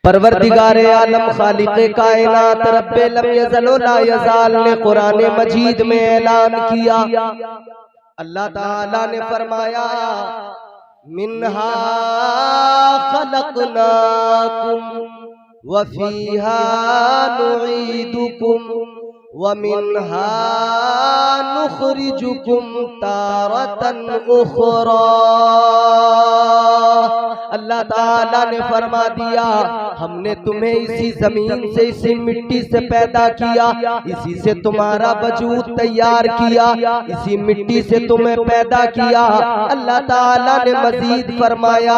परवरदिगारे आलम खालिक़े कायनात रब्बे लम यज़ल व ला यज़ाल ने कुरान मजीद में ऐलान किया। अल्लाह ताला ने फरमाया मिन्हा खलक़नाकुम व फ़ीहा नुईदुकुम व मिन्हा नुख़रिजुकुम तारतन उख़रा। अल्लाह ताला ने फरमा दिया हमने तुम्हें इसी जमीन से, इसी मिट्टी से पैदा किया, इसी से तुम्हारा वजूद तैयार किया, इसी मिट्टी से तुम्हें पैदा किया। अल्लाह ताला ने मजीद फरमाया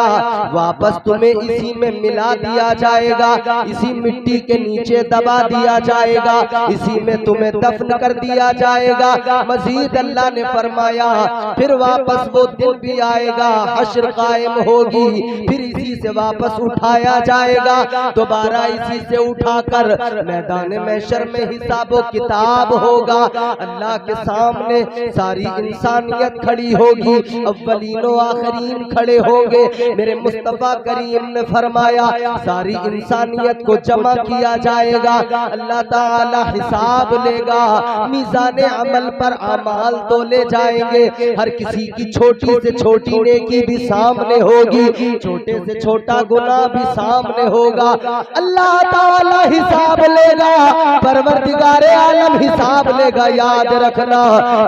वापस तुम्हें इसी में मिला दिया जाएगा, इसी मिट्टी के नीचे दबा दिया जाएगा, इसी में तुम्हें दफन कर दिया जाएगा। मजीद अल्लाह ने फरमाया फिर वापस वो दिन भी आएगा, हश्र कायम होगी, फिर इसी से वापस उठाया जाएगा, दोबारा इसी से उठाकर मैदान महशर में हिसाब व किताब होगा। अल्लाह के सामने सारी इंसानियत खड़ी होगी, अव्वलीन व आखिरीन खड़े होंगे। मेरे मुस्तफा करीम ने फरमाया सारी इंसानियत को जमा किया जाएगा, अल्लाह ताला हिसाब लेगा, मीज़ान अमल पर अमाल तोले जाएंगे। हर किसी की छोटी से छोटी नेकी भी सामने होगी, छोटे से छोटा गुनाह भी सामने होगा। अल्लाह ताला हिसाब लेगा, परवरदिगारे आलम हिसाब लेगा। याद रखना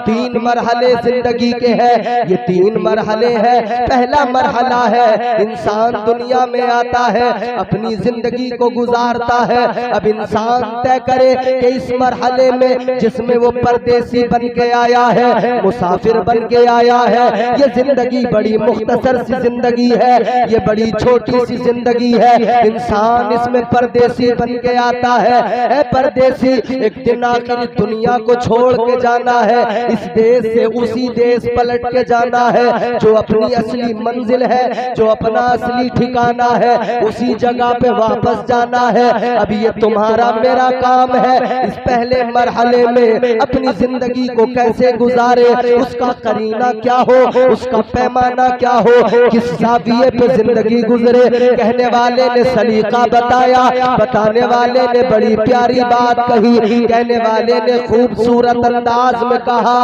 3 मरहले जिंदगी के हैं, ये 3 मरहले हैं। पहला मरहला है इंसान दुनिया में आता है, अपनी जिंदगी को गुजारता है। अब इंसान तय करे कि इस मरहले में जिसमें वो परदेसी बन के आया है, मुसाफिर बन के आया है, ये जिंदगी बड़ी मुख्तसर सी जिंदगी है, ये बड़ी छोटी सी जिंदगी है। इंसान इसमें परदेसी बन के आता है। परदेसी एक दिन आखिर दुनिया को छोड़ के जाना है, इस देश से उसी देश पलट के जाना है जो अपनी असली मंजिल है, जो अपना असली ठिकाना है, उसी जगह पे वापस जाना है। अब ये तुम्हारा मेरा काम है इस पहले मरहले में अपनी जिंदगी को कैसे गुजारे, उसका करीना क्या हो, उसका पैमाना क्या हो, किस ज़ाविये पे जिंदगी गुजरे। कहने वाले ने सलीका बताया, बताने वाले ने बड़ी प्यारी बात कही, कहने वाले ने खूबसूरत अंदाज में कहा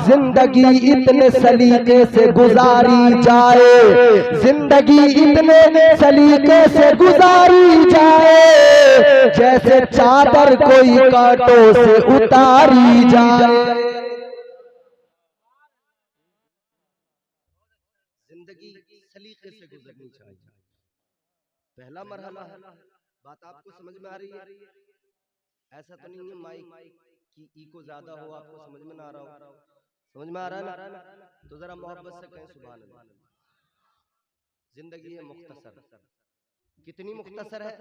जिंदगी इतने सलीके से गुजारी जाए, जिंदगी इतने सलीके से गुजारी जाए जैसे चादर कोई कांटों से उतारी जाए। जिंदगी सलीके से गुजरनी चाहिए, पहला मरहला है। बात आपको समझ में आ रही है? ऐसा तो नहीं है माइक की इको ज्यादा हो, आपको समझ में ना आ रहा हो? समझ में आ रहा है ना? तो जरा मोहब्बत से कहें सुभान अल्लाह। जिंदगी है मुख्तसर, कितनी मुख्तसर है,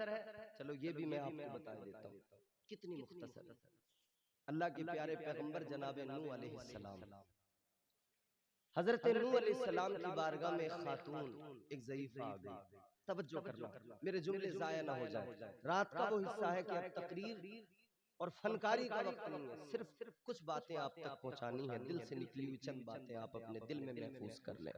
चलो ये भी मैं आपको बता देता हूँ कितनी मुख्तसर है। अल्लाह के प्यारे पैगंबर जनाब नूह अलैहिस्सलाम, हजरत नूह अलैहिस्सलाम की बारगाह में एक खातून, एक ज़ईफ़ा आ गई। तवज्जो करना, मेरे जुमले ज़ाया ना हो जाए। रात का वो हिस्सा है कि अब तकरीर और फनकारी का वक्त नहीं है, सिर्फ कुछ बातें आप तक पहुंचानी है, दिल से निकली हुई चंद बातें आप अपने दिल में महफूज कर लें।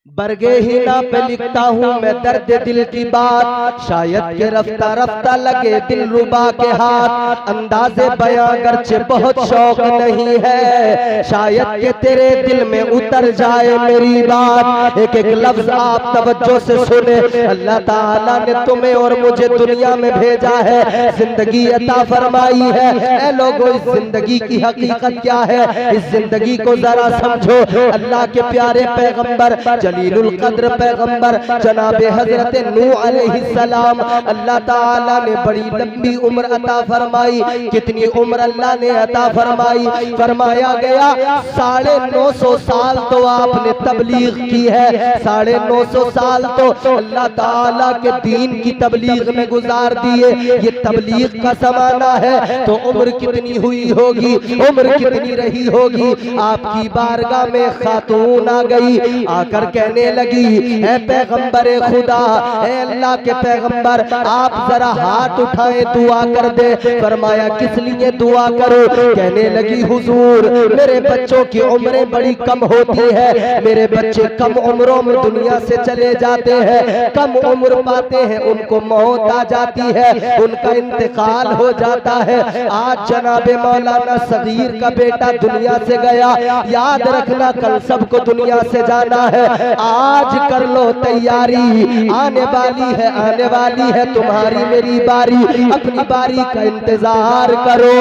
बरगे हिना पे लिखता हूँ मैं दर्द दिल की बात, शायद के रफ्ता रफ्ता लगे दिल रुबा के हाथ। अंदाज़े बयां गर्चे बहुत शौक नहीं है, शायद के तेरे दिल में उतर जाए मेरी बात। एक एक लफ्ज आप तवज्जो से सुने। अल्लाह ताला ने तुम्हें और मुझे दुनिया में भेजा है, जिंदगी अता फरमाई है। ऐ लोगों, इस जिंदगी की हकीकत क्या है, इस जिंदगी को जरा समझो। अल्लाह के प्यारे पैगंबर जलीलुल कद्र पैगंबर जनाबे हजरत नूह अलैहिस्सलाम, अल्लाह ताला ने बड़ी लंबी उम्र अता फरमाई। कितनी उम्र अल्लाह ने अता फरमाई? फरमाया गया 950 साल तो आपने तबलीग की है, 950 साल तो अल्लाह ताला के दीन की तबलीग में गुजार दिए। ये तबलीग का ज़माना है तो उम्र कितनी हुई होगी, उम्र कितनी रही होगी। आपकी बारगाह में खातून आ गई, आकर कहने लगी, ऐ पैगंबर खुदा, ऐ अल्लाह के पैगंबर, आप जरा हाथ उठाए दुआ कर दे। फरमाया किस लिए दुआ करो? कहने लगी हुजूर, मेरे बच्चों की उम्रें बड़ी कम होती है, मेरे बच्चे कम उम्रों में दुनिया से चले जाते हैं, कम उम्र पाते हैं, उनको मौत आ जाती है, उनका इंतकाल हो जाता है। आज जनाबे मौलाना सगीर का बेटा दुनिया से गया, याद रखना कल सबको दुनिया से जाना है। आज कर लो तैयारी, आने वाली है, आने वाली है तुम्हारी मेरी बारी, अपनी बारी का इंतजार करो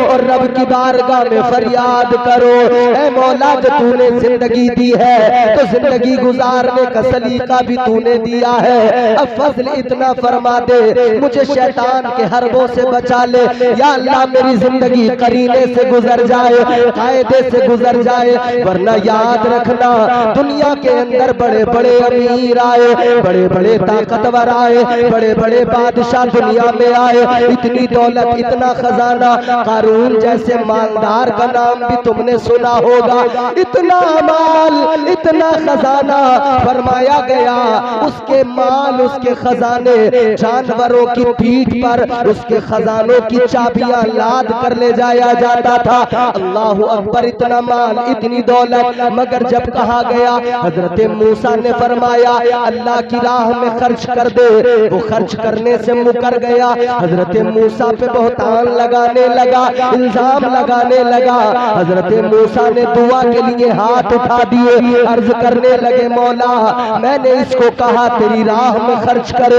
और रब की बारगाह में फरियाद करो, ऐ मौला जो तूने जिंदगी दी है तो जिंदगी गुजारने का सलीका भी तूने दिया है, अब फजल इतना फरमा दे, मुझे शैतान के हरबों से बचा ले। या अल्लाह मेरी जिंदगी करीने से गुजर जाए, कायदे से गुजर जाए, वरना याद रखना दुनिया के अंदर बड़े बड़े अमीर आए, बड़े बड़े ताकतवर आए, बड़े बड़े बादशाह दुनिया में आए, इतनी दौलत, इतना खजाना, कारून जैसे मालदार का नाम भी तुमने सुना होगा, इतना माल, इतना खजाना, फरमाया गया उसके माल, उसके खजाने जानवरों की पीठ पर उसके खजानों की चाबियां लाद कर ले जाया जाता था। अल्लाह अकबर, इतना माल, इतनी दौलत, मगर जब कहा गया, हजरत मूसा ने फरमाया अल्लाह की राह में खर्च कर दे, वो खर्च करने से मुकर गया। हजरत मूसा पे बहतान लगाने लगा, इल्जाम लगाने लगा। हजरत मूसा ने दुआ के लिए हाथ उठा दिए, अर्ज करने लगे मौला मैंने इसको कहा तेरी राह में खर्च कर,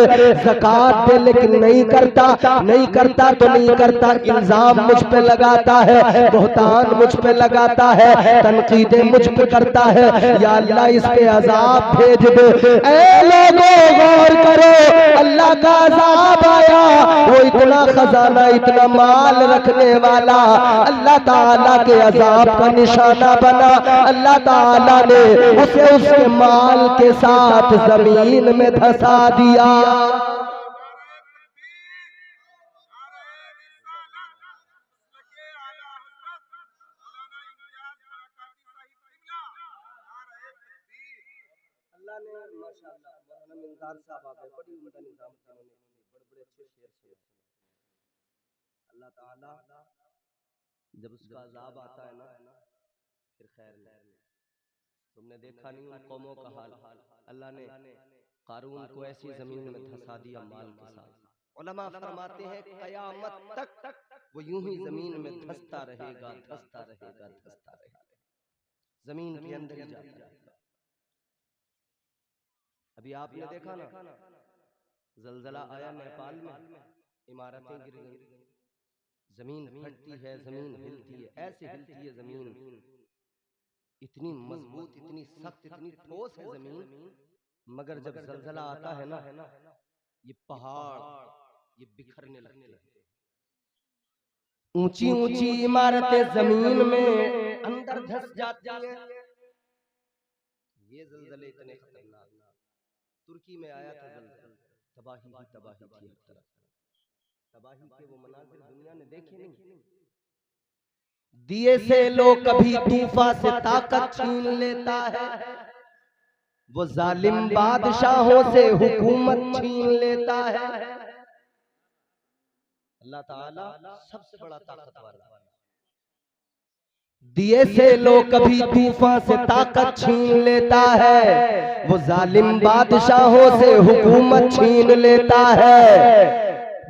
ज़कात दे, लेकिन नहीं करता, नहीं करता तो नहीं करता, इल्जाम मुझ पे लगाता है, बहतान मुझ पे लगाता है, तनकीदें मुझ पे करता है, या अल्लाह इस पे अजाब भेज दे। ऐ लोगों गौर करो, अल्लाह का अजाब आया, वो इतना खजाना, इतना माल रखने वाला अल्लाह ताला के अजाब का निशाना बना। अल्लाह ताला ने उसे उसके माल के साथ जमीन में धंसा दिया। अल्लाह ने माशाअल्लाह, मौलाना मिंजार साहब आ गए, बड़ी उम्दा निजाम था, उन्होंने बड़े बड़े अच्छे शेर सुने। अल्लाह ताला जब उसका अजाब आता है ना, फिर खैर नहीं। तुमने देखा नहीं उन कौमों का हाल, अल्लाह ने कारून को ऐसी जमीन में धंसा दिया माल के साथ। उलमा फरमाते हैं कयामत तक वो यूं ही जमीन में धंसता रहेगा, धंसता रहेगा, धंसता रहेगा, जमीन के अंदर ही जाता रहेगा। अभी आपने देखा ना, जलजला आया नेपाल में, इमारतें गिर गई, जमीन फटती है, जमीन हिलती है, ऐसे हिलती है जमीन, इतनी मजबूत, इतनी सख्त, इतनी ठोस है जमीन, मगर जब जलजला आता है ना, ये पहाड़ ये बिखरने लगते हैं, ऊंची ऊंची इमारतें जमीन में अंदर धंस जाती हैं। ये जलजले इतने खतरनाक, तुर्की में आया था जलजला, तबाही ही तबाही थी, हर तरफ तबाही के वो मनाजिर दुनिया ने देखे नहीं। दिए से लोग कभी तूफा से ताकत छीन लेता है, वो जालिम बादशाहों से हुकूमत छीन लेता है। अल्लाह ताला सबसे बड़ा ताकतवर है। दिए से लोग कभी तूफान से ताकत छीन लेता है, वो जालिम बादशाहों से हुकूमत छीन लेता है।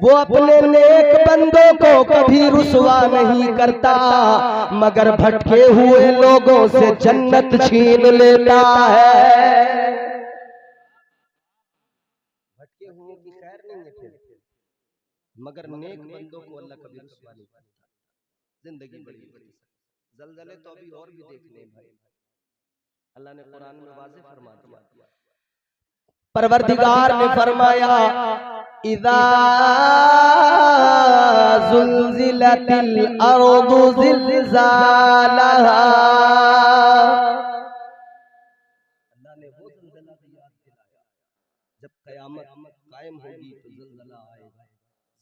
वो अपने नेक बंदों को कभी रुसवा नहीं करता, मगर भटके हुए लोगों से जन्नत छीन लेता है। भटके हुए की खैर नहीं है फिर, मगर नेक बंदों को अल्लाह कभी रुसवा नहीं करता। जिंदगी बड़ी जलजले तो अभी और भी देखने भाई, अल्लाह ने कुरान में वाज़ेह फरमा दिया। परवरदिगार ने फरमाया इज़ा ज़ुल्ज़िलतिल अर्दु ज़िलज़ालहा, अल्लाह ने वो ज़लज़ला भी याद दिलाया, जब क़यामत कायम होगी तो ज़लज़ला आएगा,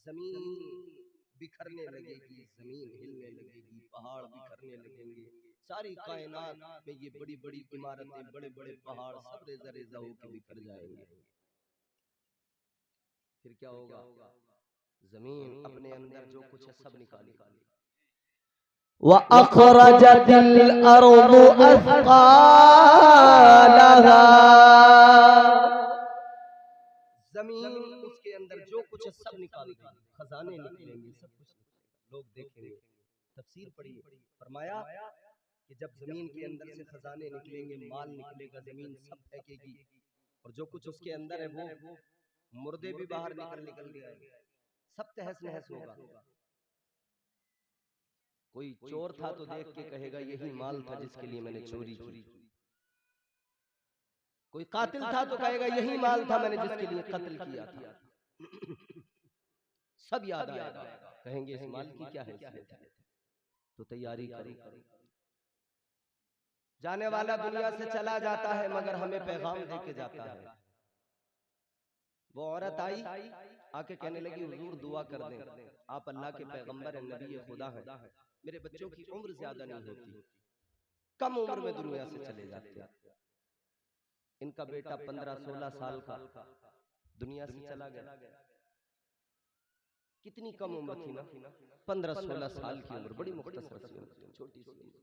जमीन बिखरने लगेगी, जमीन हिलने लगेगी, पहाड़ बिखरने लगेंगे, सारी कायनात में ये बड़ी बड़ी इमारतें, बड़े बड़े पहाड़ सब रेजा रेजा होकर बिखर जाएंगे। फिर क्या होगा? जमीन अपने अंदर जो कुछ है सब निकालेगी। वअखरजतिल अर्दु अस्कालहा, जमीन उसके अंदर जो कुछ है सब निकालेगी, खजाने निकलेंगे, सब कुछ लोग देखेंगे। तफसीर पढ़िए, फरमाया कि जब जमीन के अंदर से खजाने निकलेंगे, माल निकलेगा, जमीन सब फेंकेगी और जो कुछ उसके अंदर है वो मुर्दे भी बाहर निकल गए, सब तहस नहस होगा। कोई चोर था तो देख के कहेगा यही माल था जिसके लिए मैंने चोरी की। कोई कातिल था तो कहेगा यही माल था मैंने जिसके लिए कत्ल किया था। सब याद आएगा, कहेंगे इस माल की क्या हैसियत है, तो तैयारी करो। जाने वाला दुनिया से चला जाता है मगर हमें पैगाम दे के जाता है। वो औरत आई, आके कहने लगी हुजूर दुआ कर दें, आप अल्लाह के पैगंबर हैं, नबी खुदा हैं, मेरे बच्चों की उम्र ज्यादा नहीं होती, कम उम्र में दुनिया से चले जाते हैं। इनका बेटा 15-16 साल का दुनिया से चला गया। कितनी कम उम्र थी ना, 15-16 साल की उम्र, बड़ी मुख्तसर सी उम्र, छोटी सी उम्र।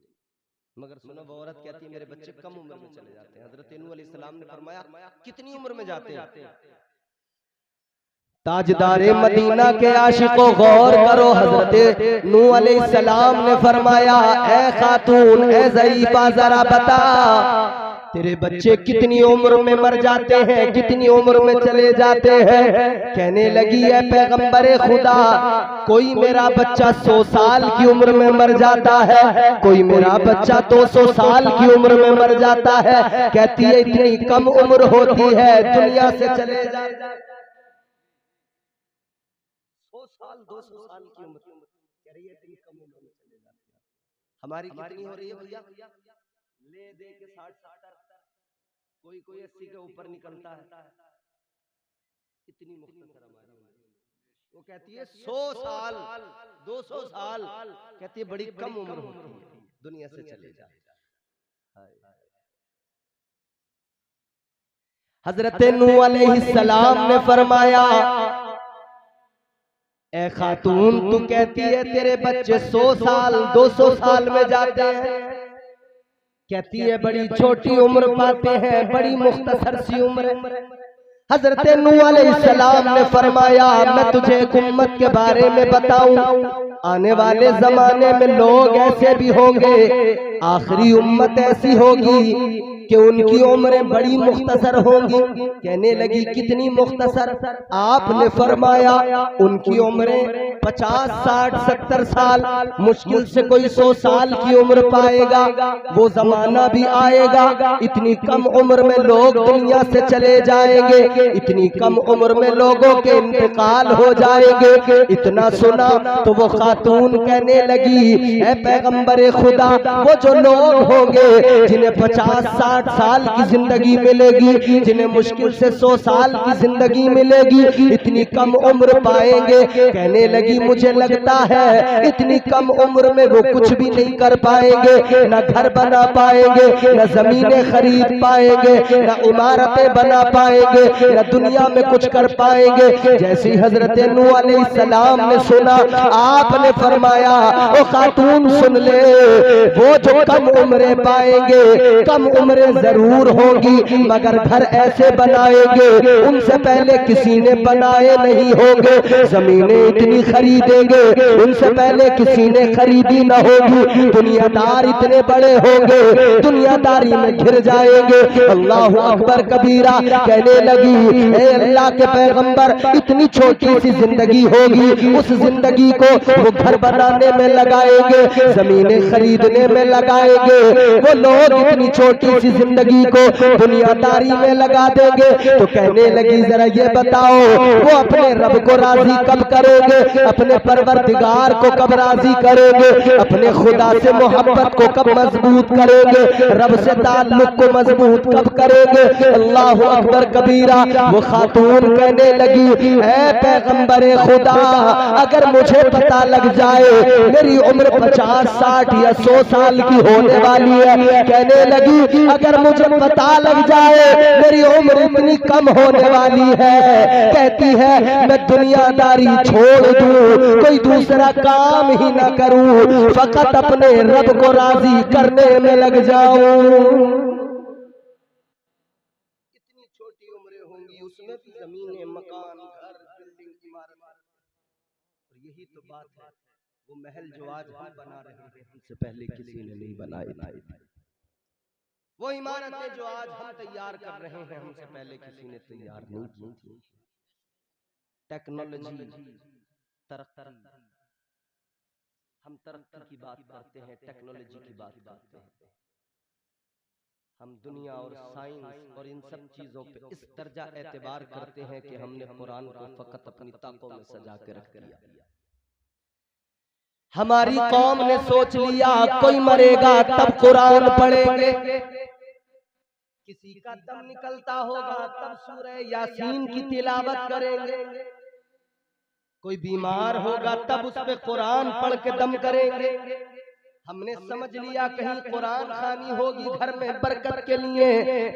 मगर सुनो, वो औरत कहती है मेरे बच्चे कम उम्र में चले जाते हैं। हजरत नूह अलैहिस्सलाम ने फरमाया कितनी उम्र में जाते हैं? ताजदारे मदीना के आशिकों गौर करो, हजरत नूह अलैहिस्सलाम ने फरमाया ए खातून, ए ज़ईफा, जरा बता तेरे बच्चे कितनी उम्र में मर जाते हैं, कितनी उम्र में चले जाते हैं? कहने लगी है पैगंबरे खुदा, कोई मेरा बच्चा 100 साल की उम्र में मर जाता है, कोई मेरा बच्चा 200 साल की उम्र में मर जाता है। कहती है इतनी कम उम्र होती है दुनिया से चले जाता है। 100 साल 200 साल की उम्र कह रही है इतनी कम उम्र में चले जाते हैं। हमारी कितनी हो रही है भैया? ले दे के 60-70, कोई 80 के ऊपर निकलता है। इतनी मुख्तसर हमारी उम्र। वो कहती है 100 साल 200 साल, कहती है बड़ी कम उम्र होती है दुनिया से चले जाते। हजरत नूह अलैहिस्सलाम ने फरमाया ए खातून, तू कहती है तेरे बच्चे 100 साल 200 साल में जाते हैं, कहती है बड़ी छोटी उम्र पाते हैं, बड़ी मुख्तसर सी उम्र। हजरत नूह अलैहिस्सलाम ने फरमाया मैं तुझे एक उम्मत के बारे में बताऊं, आने वाले जमाने में लोग ऐसे भी होंगे, आखिरी उम्मत ऐसी होगी कि उनकी उम्रें बड़ी मुख्तसर होंगी। कहने लगी कितनी मुख्तसर? आपने फरमाया उनकी उम्रें 50, 60, 70 साल, मुश्किल से कोई 100 साल की उम्र पाएगा। वो जमाना भी आएगा, इतनी कम उम्र में लोग दुनिया से चले जाएंगे, इतनी कम उम्र में लोगों के इंतकाल हो जाएंगे। इतना सुना तो वो खातून कहने लगी ऐ पैगंबरे खुदा, वो जो लोग होंगे जिन्हें 50-60 साल की जिंदगी मिलेगी, जिन्हें मुश्किल से 100 साल की जिंदगी मिलेगी, इतनी कम उम्र पाएंगे। कहने लगी मुझे लगता है इतनी कम उम्र में वो कुछ भी नहीं कर पाएंगे, न घर बना पाएंगे, न जमीनें खरीद पाएंगे, न इमारतें बना पाएंगे, न दुनिया में कुछ कर पाएंगे। जैसी हजरत नूह अलैहिस्सलाम ने सुना, आपने फरमाया ओ खातून सुन ले, वो जो कम उम्रें पाएंगे, कम उम्रें जरूर होंगी मगर घर ऐसे बनाएंगे उनसे पहले किसी ने बनाए नहीं होंगे, जमीनें इतनी खरीदेंगे उनसे पहले किसी ने खरीदी न होगी, दुनियादार इतने बड़े होंगे दुनियादारी में घिर जाएंगे। अल्लाह अकबर कबीरा। कहने लगी ए अल्लाह के पैगंबर, इतनी छोटी सी जिंदगी होगी, उस जिंदगी को वो घर बनाने में लगाएंगे, जमीनें खरीदने में लगाएंगे। वो लोग इतनी छोटी सी जिंदगी को दुनियादारी में लगा देंगे। तो कहने लगी जरा ये बताओ वो अपने रब को राजी कब करेंगे, अपने परवरदिगार को कब राजी करेंगे, अपने खुदा से मोहब्बत को कब मजबूत करेंगे, रब से ताल्लुक को मजबूत कब करेंगे। अल्लाह अकबर कबीरा। वो खातून कहने लगी ऐ पैगंबरे खुदा, अगर मुझे पता लग जाए मेरी उम्र 50, 60 या 100 साल की होने वाली है, कहने लगी अगर मुझे पता लग जाए मेरी उम्र इतनी कम होने वाली है, कहती है मैं दुनियादारी छोड़ दूं, कोई दूसरा काम ही ना करूं, फकत अपने रब को राजी करने में लग जाऊं। इतनी छोटी उम्रें होंगी, उसमें भी जमीनें, मकान, घर, बिल्डिंग, इमारत। और यही तो बात है, वो महल जो आज हम बना रहे हैं हमसे पहले किसी ने नहीं बनाए थे। वो इमारतें जो आज हम तैयार कर रहे हैं हमसे पहले किसी ने तैयार नहीं की थी। टेक्नोलॉजी, तरक्की, हम तरक्की की बात करते हैं, टेक्नोलॉजी की बात करते हैं, हम दुनिया और साइंस और इन सब चीजों पे इस दर्जा एतबार करते हैं कि हमने कुरान को फकत अपनी ताकों में सजा के रख दिया। हमारी कौम ने सोच लिया कोई मरेगा तब कुरान पढ़ेंगे, किसी का दम निकलता होगा तब सूरह यासीन की तिलावत करेंगे, कोई बीमार होगा तब उस पे कुरान पढ़ के दम करेंगे। हमने समझ लिया कहीं कुरान खानी होगी घर में बरकत के लिए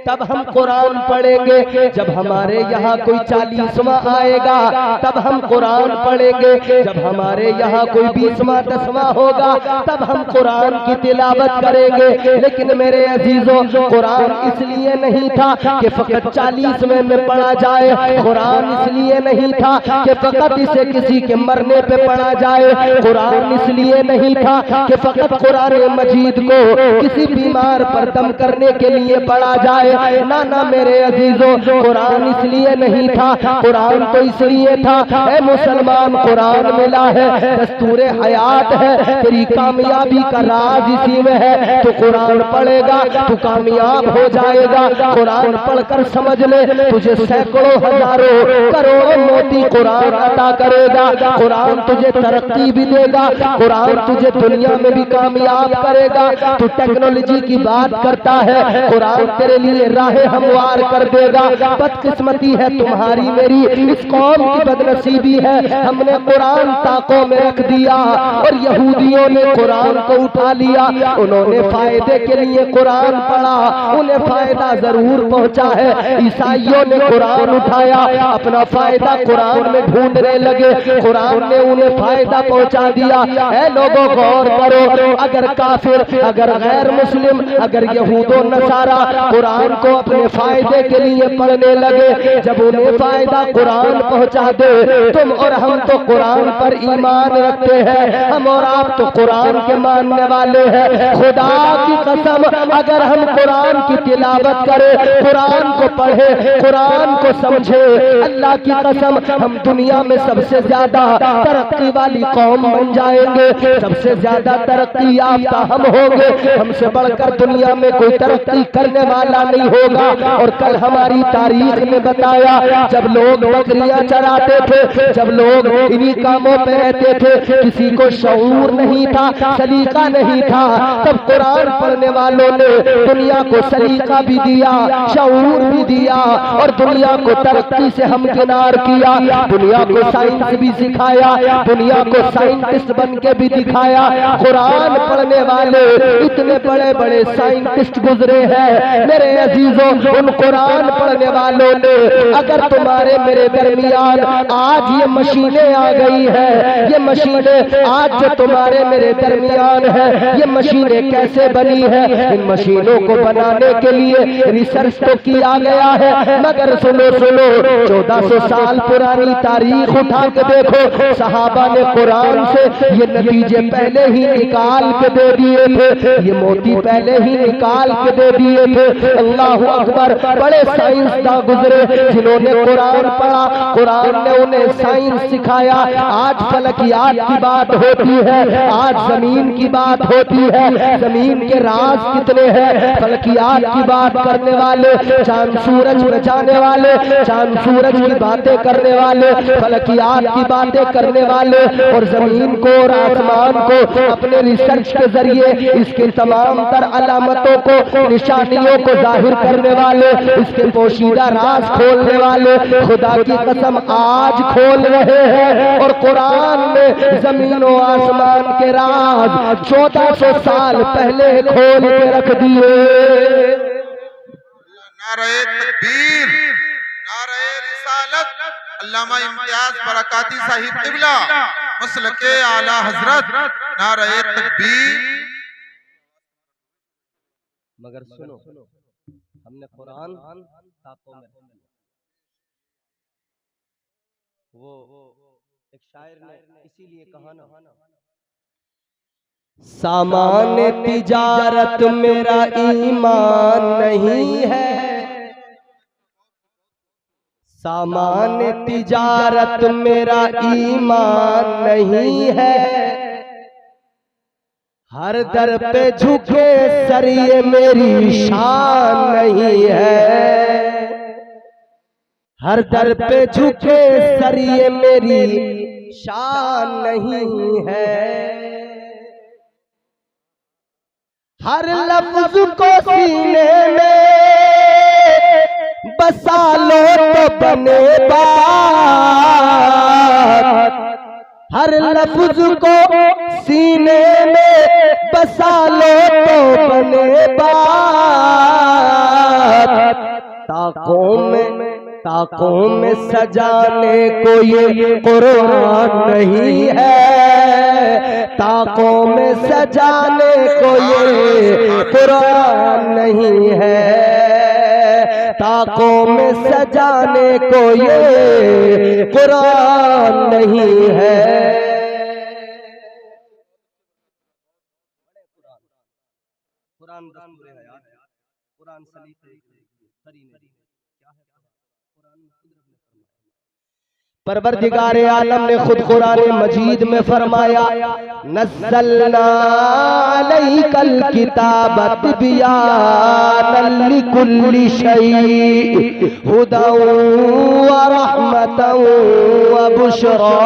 तब हम कुरान पढ़ेंगे, जब हमारे यहाँ कोई 40वां आएगा तब हम कुरान पढ़ेंगे, जब हमारे यहाँ कोई 20वां 10वां होगा तब हम कुरान की तिलावत करेंगे। लेकिन मेरे अजीजों, कुरान इसलिए नहीं था कि फकत 40वें में पढ़ा जाए, कुरान इसलिए नहीं था कि फकत इसे किसी के मरने पे पढ़ा जाए, कुरान इसलिए नहीं था कि फकत कुरान मजीद को किसी बीमार पर दम करने के लिए पढ़ा जाए। ना ना मेरे अजीजों, कुरान इसलिए नहीं था, कुरान तो इसलिए था ऐ मुसलमान कुरान मिला है, दस्तूर हयात है, तेरी कामयाबी का राज इसी में है। तो कुरान पढ़ेगा तू कामयाब हो जाएगा। कुरान पढ़कर समझ ले तुझे सैकड़ों हजारों करोड़ों मोती कुरान अता करेगा। कुरान तुझे तरक्की भी देगा, कुरान तुझे दुनिया में भी कामयाब करेगा। तू टेक्नोलॉजी की बात करता है, कुरान तेरे लिए राहें हमवार कर देगा। बदकिस्मती है तुम्हारी मेरी, इस कौम की बदनसीबी है, हमने कुरान ताकों में रख दिया और यहूदियों ने कुरान को उठा लिया। उन्होंने फायदे के लिए कुरान पढ़ा, उन्हें फायदा जरूर पहुंचा है। ईसाइयों ने कुरान उठाया, अपना फायदा कुरान में ढूंढने लगे, कुरान ने उन्हें फायदा पहुंचा दिया। ऐ लोगों गौर करो, अगर काफिर, अगर गैर मुस्लिम, अगर यहूदो नसारा कुरान को अपने फायदे के लिए पढ़ने लगे, जब उन्हें फायदा कुरान पहुंचा दे, तुम और हम तो कुरान पर ईमान रखते हैं, हम और आप तो कुरान के मानने वाले हैं। खुदा की कसम, अगर हम कुरान की तिलावत करें, कुरान को पढ़े, कुरान को समझे, अल्लाह की कसम हम दुनिया में सबसे ज्यादा तरक्की वाली कौम बन जाएंगे, सबसे ज्यादा तरक्की याफ्ता हम होंगे। हमसे बढ़कर दुनिया में कोई तरक्की करने वाला नहीं होगा। और कल हमारी तारीख ने बताया, जब लोग बकरियां चराते थे, जब लोग इन्हीं कामों पे रहते थे, किसी को शऊर नहीं था, सलीका नहीं था, तब कुरान पढ़ने वालों ने दुनिया को सलीका भी दिया, शऊर भी दिया और दुनिया को तरक्की से हमकिनार किया। दुनिया को साइंस भी सिखाया, दुनिया को साइंटिस्ट बन के भी दिखाया। कुरान पढ़ने वाले इतने बड़े बड़े साइंटिस्ट गुजरे हैं मेरे अजीजों। उन कुरान पढ़ने वालों ने, अगर तुम्हारे मेरे दरमियान आज ये मशीनें आ गई है, ये मशीनें आज जो तुम्हारे मेरे दरमियान है, ये मशीनें कैसे बनी है? इन मशीनों को बनाने के लिए रिसर्च तो किया गया है, मगर सुनो सुनो, 1400 साल पुरानी तारीख उठा के देखो, सहाबा ने कुरान से ये नतीजे पहले ही निकाल निकाल के दे दिए थे, ये मोती पहले ही निकाल के दे दिए थे। अल्लाह अकबर। बड़े साइंसदां गुजरे जिन्होंने कुरान पढ़ा, कुरान ने उन्हें साइंस सिखाया। आज फलकियात की बात होती है, आज जमीन की बात होती है, जमीन के राज कितने हैं, फलकियात की बात करने वाले, चांद सूरज में जाने वाले, चांद सूरज की बातें करने वाले, फलकियात की बातें करने वाले, और जमीन को और आसमान को अपने रिसर्च के जरिए इसके तमाम तर अलामतों को, निशानियों को जाहिर करने वाले, इसके पोशीदा राज खोलने वाले खुदा की कसम आज खोल रहे हैं। और कुरान में जमीन और आसमान के राज 1400 साल पहले खोल के रख दिए। नारे तकबीर, नारे रिसालत, अल्लामा इम्तियाज बरकाती साहिब क़िबला मसलके आला हजरत, नारे तकबीर। मगर सुनो, हमने कुरान ताकों में वो एक शायर ने इसीलिए कहा ना, सामान तिजारत मेरा ईमान नहीं है, सामान तिजारत मेरा ईमान नहीं है, हर दर पे झुके सर ये मेरी शान नहीं है, हर दर पे झुके सर ये मेरी शान नहीं है, हर लफ्ज को सीने में बसा लो तो बने बात, हर लफ्ज को सीने में बसा लो तो बने बात, ताकों में सजाने को ये कुरान नहीं है, ताकों में सजाने को ये कुरान नहीं है, ताकों में सजाने को ये कुरान नहीं है। कुरान दस्तूर हयात है, कुरान सलीक़े करीने क्या है, कुरान में कुदरत ने फरमाया, परवरदिगारे आलम ने खुद कुरान मजीद में फरमाया, नज़्ज़लना अलैकल किताब तिबयानन लिकुल्लि शै हुदन व रहमतन व बुशरा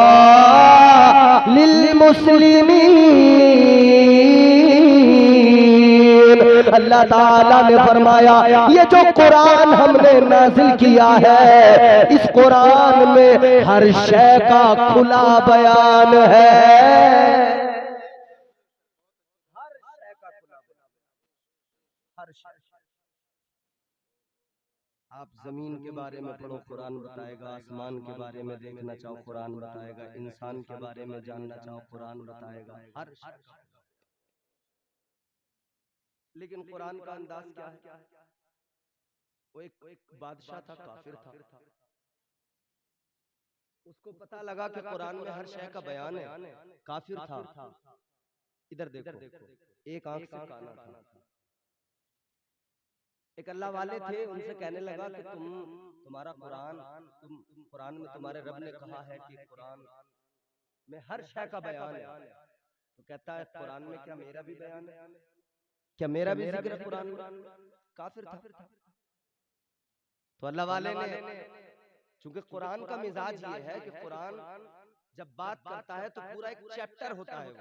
लिल मुस्लिमीन। अल्लाह ताला ने फरमाया, ये जो कुरान हमने नाजिल किया है, इस कुरान में हर शय का खुला बयान है, हर शय का खुला बयान, हर शय। आप जमीन के बारे में पढ़ो, कुरान बताएगा, आसमान के बारे में देखना चाहो, कुरान बताएगा, इंसान के बारे में जानना चाहो, कुरान बताएगा, हर शय। लेकिन कुरान का अंदाज क्या है? वो एक बादशाह था, काफिर था, उसको पता लगा कि कुरान में हर शय का बयान है, काफिर था। इधर देखो, एक आंख से काना था। एक अल्लाह वाले थे, उनसे कहने लगा कि तुम्हारा कुरान, कुरान में तुम्हारे रब ने कहा है कि कुरान में हर शय का बयान है। तो कहता है, कुरान में क्या मेरा भी बयान है, क्या मेरा भी जिक्र है कुरान में? काफिर था। तो अल्लाह वाले ने, चूंकि कुरान का मिजाज ये है कि कुरान जब बात करता है तो पूरा एक चैप्टर होता है वो।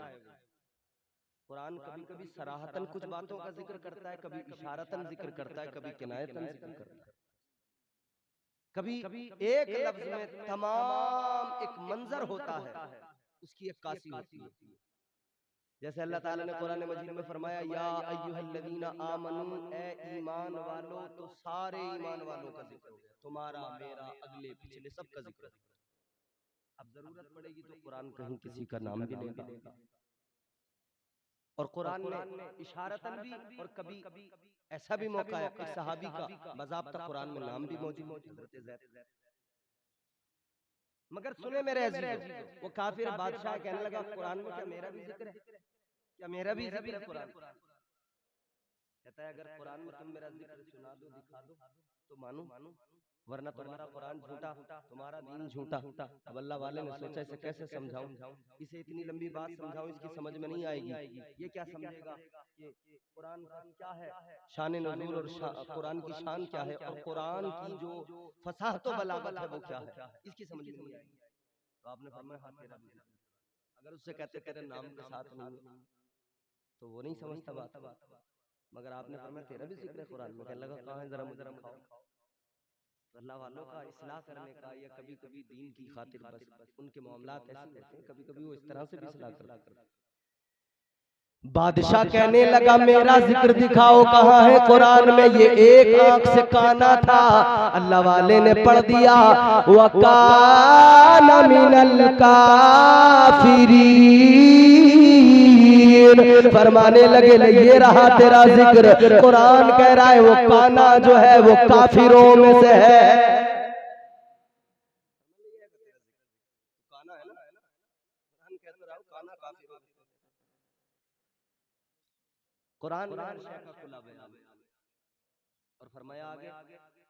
कुरान कभी कभी सराहतन कुछ बातों का जिक्र करता है, कभी इशारतन जिक्र करता है, कभी किनायतन जिक्र करता है, कभी एक लफ्ज में तमाम एक मंजर होता है, उसकी अक्कासी होती है। जैसे अल्लाह ताला ने कुरान मजीद में फरमाया, या अय्युहल्लज़ीना आमनू, ए ईमान वालों, तो सारे ईमान वालों का जिक्र हो गया, तुम्हारा, मेरा, अगले पिछले सबका जिक्र। अब जरूरत पड़ेगी तो कुरान कहीं किसी का नाम भी लेगा, और कुरान में इशारतन भी, और कभी ऐसा भी मौका है कि सहाबी का बाज़ाब्ता कुरान में नाम भी मौजूद है, हज़रत ज़ैद। मगर सुने मेरे अजीजों, वो काफिर बादशाह कहने लगा, कुरान में क्या मेरा भी जिक्र है? क्या मेरा भी जिक्र है कुरान? कहता है अगर कुरान में तुम मेरा जिक्र सुना दो, दिखा दो तो मानो, वरना तुम्हारा कुरान झूठा, तुम्हारा दीन झूठा। अब अल्लाह वाले ने सोचा इसे कैसे समझाऊं, इसे इतनी लंबी बात समझाऊं, इसकी समझ में नहीं आएगी, ये क्या समझेगा कि कुरान का क्या है, शान नज़ूल और कुरान की शान क्या है, और कुरान की जो फसाहत व बलागत है वो क्या है, इसकी समझ में नहीं आएगी। तो आपने फरमाया हाँ तेरा भी। अगर उससे कहते तेरे नाम के साथ नहीं तो वो नहीं समझता बात, मगर आपने फरमाया तेरा भी जिक्र है कुरान में। कहने लगा कहाँ है, जरा मुझे दिखाओ। अल्लाह वालों का इस्लाह करने का या कभी कभी दीन की खातिर बस उनके मामलात ऐसे होते हैं, कभी कभी वो इस तरह से भी इस्लाह करते हैं। बादशाह कहने लगा मेरा जिक्र दिखाओ कहाँ है कुरान में। ये एक आंख से काना था, अल्लाह वाले ने पढ़ दिया वकाना मिनल काफिरीन। फरमाने लगे ये रहा तेरा जिक्र। कुरान कह रहा है वो काना जो है वो काफिरों में से है। काना है ना, कुरान कहता रहा काना काफिरों में। कुरान और फरमाया आगे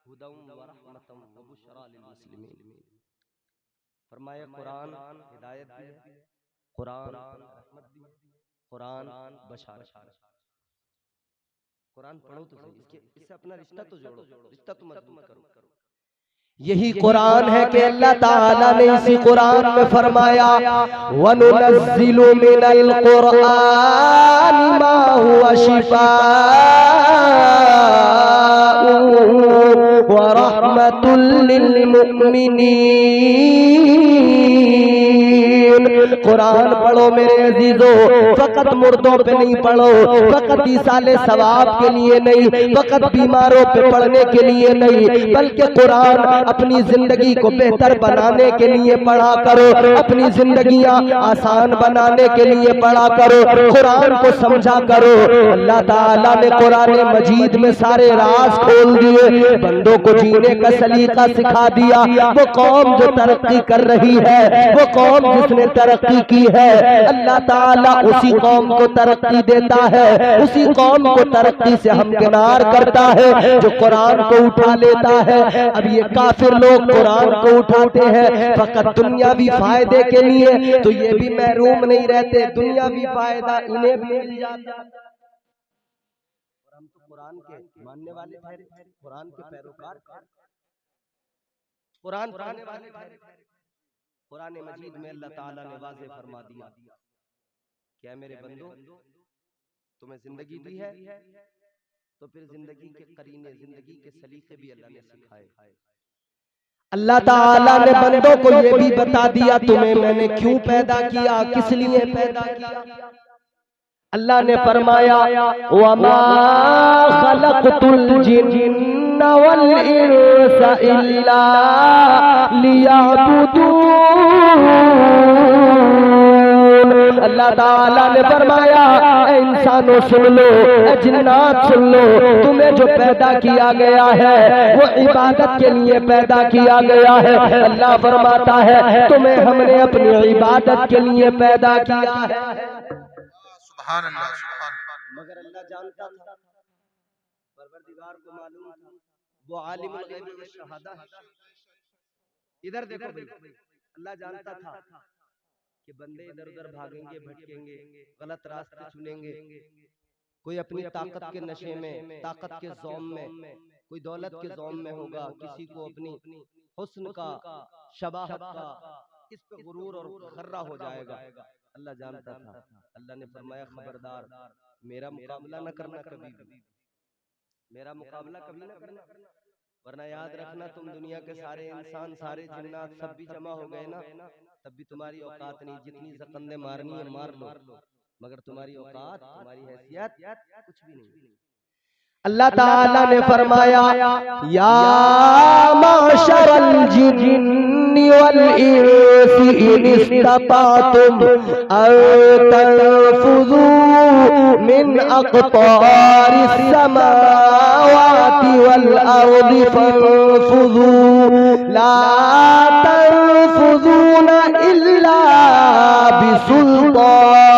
हुदम व रहमतम व बुशरा लिल मुस्लिमीन। फरमाया कुरान हिदायत भी है, कुरान रहमत भी है, कुरान बशारत। कुरान पढ़ो तो सही, इससे अपना रिश्ता तो जोड़ो, रिश्ता तो मजबूत करो। यही कुरान है कि अल्लाह ताला ने इसी कुरान में फरमाया वनुनज़्ज़िलु मिनल कुरानि मा हुवा शिफाअ व रहमतुल लिल मुमिनीन। कुरान पढ़ो मेरे अजीजों, फकत मुर्दों पे नहीं पढ़ो, फकत ईसाले सवाब के लिए नहीं, फकत बीमारों पे पढ़ने के लिए नहीं, बल्कि कुरान अपनी जिंदगी को बेहतर बनाने के लिए पढ़ा करो, अपनी जिंदगियां आसान बनाने के लिए पढ़ा करो, कुरान को समझा करो। अल्लाह ताला ने कुरान मजीद में सारे राज खोल दिए, बंदों को जीने का सलीका सिखा दिया। वो कौम जो तरक्की कर रही है, वो कौम जिसने तरक्की की है, अल्लाह ताला उसी कौम को तरक्की देता है, उसी कौम को तरक्की से हमकिनार करता है जो कुरान को उठा लेता है। अब ये काफिर लोग कुरान को उठाते हैं फकत दुनियावी फायदे के लिए, तो ये भी महरूम नहीं रहते, दुनियावी फायदा इन्हें भी मिल जाता। और हम तो कुरान के मानने वाले ठहरे, कुरान के पैरोकार, कुरान पढ़ने वाले ठहरे। कुरान मजीद में अल्लाह ताला ने वाज़ेह फरमा दिया क्या मेरे बंदो तुम्हें जिंदगी दी है तो फिर जिंदगी के करीने, जिंदगी के सलीके भी अल्लाह ने सिखाए। अल्लाह ताला ने बंदों को ये भी बता दिया तुम्हें मैंने क्यों पैदा किया, किस लिए पैदा किया। अल्लाह ने फरमाया वमा खलक़तुल जिन्ना वल इंसा इल्ला लियअबुदून। अल्लाह ताला ने फरमाया इंसानों सुन लो, जिन्नात सुन लो, तुम्हें जो पैदा किया गया है वो इबादत के लिए पैदा किया गया है। अल्लाह फरमाता है तुम्हें हमने अपनी इबादत के लिए पैदा किया है। सुभान अल्लाह, सुभान अल्लाह। मगर अल्लाह जानता था, परवरदिगार को मालूम था वो आलिमुल गैब व शहादा है। इधर देखो भाई, अल्लाह जानता था कि बंदे इधर उधर भागेंगे, भटकेंगे, गलत रास्ते चुनेंगे, कोई अपनी ताकत के नशे में, ताकत के ज़ौम में, कोई दौलत के ज़ौम में होगा, किसी को अपनी हुस्न का, शबाहत का, इस पे गुरूर और खर्रा हो जाएगा। अल्लाह जानता था। अल्लाह ने फरमाया खबरदार मेरा मुकाबला न करना कभी भी, मेरा मुकाबला कभी न करना, वरना याद रखना तुम दुनिया के सारे इंसान, सारे जिन्नात सब भी जमा हो गए ना, तब भी तुम्हारी औकात नहीं, जितनी ज़कंदे मारनी है मार लो, मगर तुम्हारी औकात, तुम्हारी हैसियत कुछ भी नहीं। अल्लाह ताला ने फरमाया या माशरल जिन्नि वल इंसी इन इस्ततातुम अन तनफुज़ू मिन अक़तारिस समावाति वल अर्दि फंफुज़ू ला तनफुज़ूना इल्ला बिसुल्तान।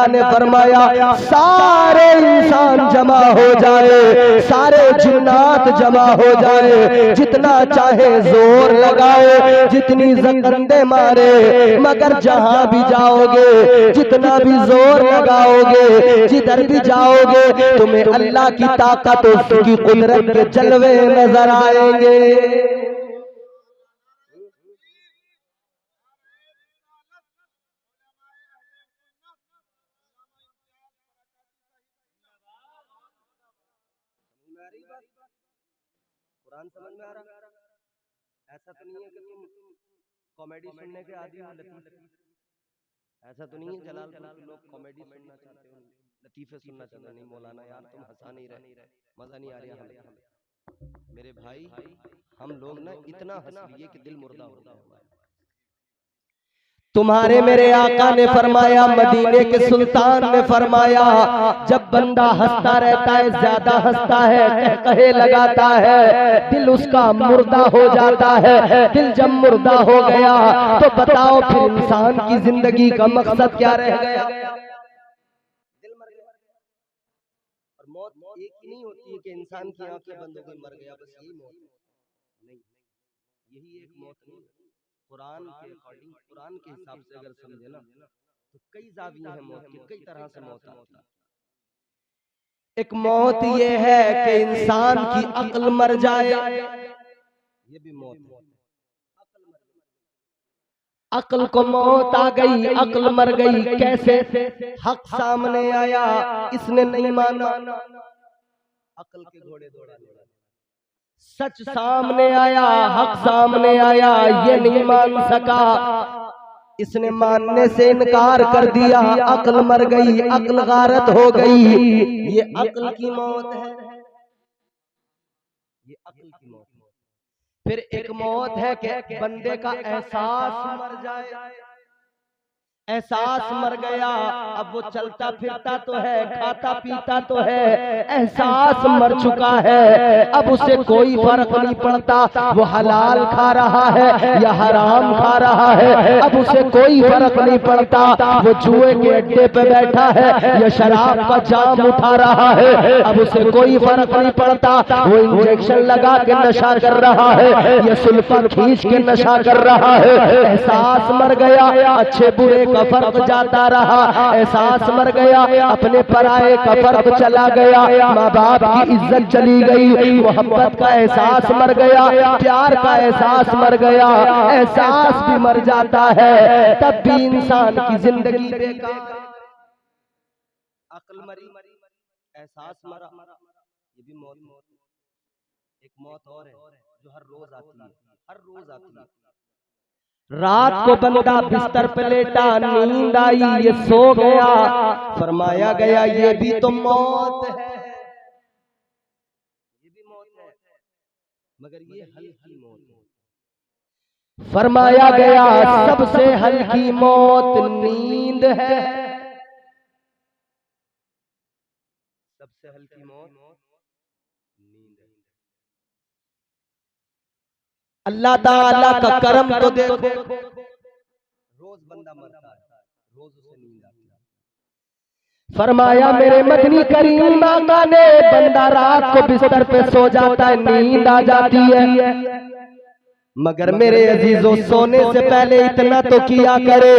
अल्लाह ने फरमाया सारे इंसान जमा हो जाए, सारे जिन्नात जमा हो जाए, जितना चाहे जोर लगाओ, जितनी जकंदे मारे, मगर जहां भी जाओगे, जितना भी जोर लगाओगे, जिधर भी जाओगे, तुम्हें अल्लाह की ताकत और उसकी कुदरत के जलवे नजर आएंगे। कुरान समझ में आ रहा? ऐसा तो नहीं है कि तुम कॉमेडी सुनने के आदी हो लतीफ, ऐसा तो नहीं है जलालपुर के लोग कॉमेडी सुनना चाहते हो, लतीफे सुनना चाहते हैं। नहीं मौलाना यार तुम हंसा नहीं रहे, मजा नहीं आ रहा हमें। मेरे भाई हम लोग ना इतना हंस लिए कि दिल मुर्दा हो गया हमारा। तुम्हारे मेरे आका ने फरमाया, मदीने के सुल्तान ने फरमाया, जब बंदा हंसता रहता है, ज्यादा हंसता है, कहे लगाता है, दिल उसका मुर्दा हो जाता है। दिल जब मुर्दा हो गया तो बताओ फिर इंसान की जिंदगी का मकसद क्या रह गया? दिल मर गया। और मौत एक ही नहीं होती है कि इंसान की आंखें बंद हो गई मर गया, बस यही मौत नहीं, यही एक मौत नहीं। कुरान के अकॉर्डिंग, कुरान के हिसाब से अगर समझे ना तो कई जाविये हैं मौत के, कई तरह से मौत आती है। एक मौत ये है कि इंसान की अक्ल मर जाए, ये भी मौत है। अक्ल को मौत आ गई, अक्ल मर गई, कैसे? हक सामने आया, इसने नहीं माना, अक्ल के घोड़े दौड़ाने वाले। सच सामने आया, हक सामने आया, ये नहीं मान सका, इसने मानने से इनकार कर दिया, अक्ल मर गई, अक्ल गारत हो गई। ये अक्ल की मौत है, ये अक्ल की मौत है। फिर एक मौत है कि बंदे का एहसास मर जाए, एहसास मर गया, अब वो चलता फिरता तो है, खाता पीता तो है, एहसास मर चुका है, अब उसे कोई फर्क नहीं पड़ता वो हलाल खा रहा है या हराम खा रहा है, अब उसे कोई फर्क नहीं पड़ता वो जुए के अड्डे पे बैठा है या शराब का जाम उठा रहा है, अब उसे कोई फर्क नहीं पड़ता वो इंजेक्शन लगा के नशा कर रहा है या सुल्फा खींच के नशा कर रहा है। एहसास मर गया, अच्छे बुरे का फर्क जाता रहा, एहसास मर गया, अपने पराये का फर्क चला गया, माँ बाप की इज्जत चली गई, मोहब्बत का एहसास मर गया, प्यार का एहसास मर गया, एहसास भी मर जाता है, तब भी इंसान की जिंदगी बेकार। अक्ल मरी, एहसास मरा, ये भी मौत। एक मौत और है जो हर रोज आती है, हर रोज आती है। रात को बंदा बिस्तर पे लेटा, नींद आई, ये सो गया, फरमाया गया ये भी तो मौत है, ये भी मौत है, मगर ये हल्की मौत है। फरमाया गया सबसे हल्की मौत नींद है, सबसे हल्की मौत नींद है। अल्लाह ताला का करम तो देखो, रोज बंदा मरता है, रोज उसे नींद आती है। फरमाया मेरे मदनी करीम आका ने, बंदा रात को बिस्तर पे सो जाता है, नींद आ जाती है, मगर मेरे अजीजों सोने से पहले इतना तो किया करे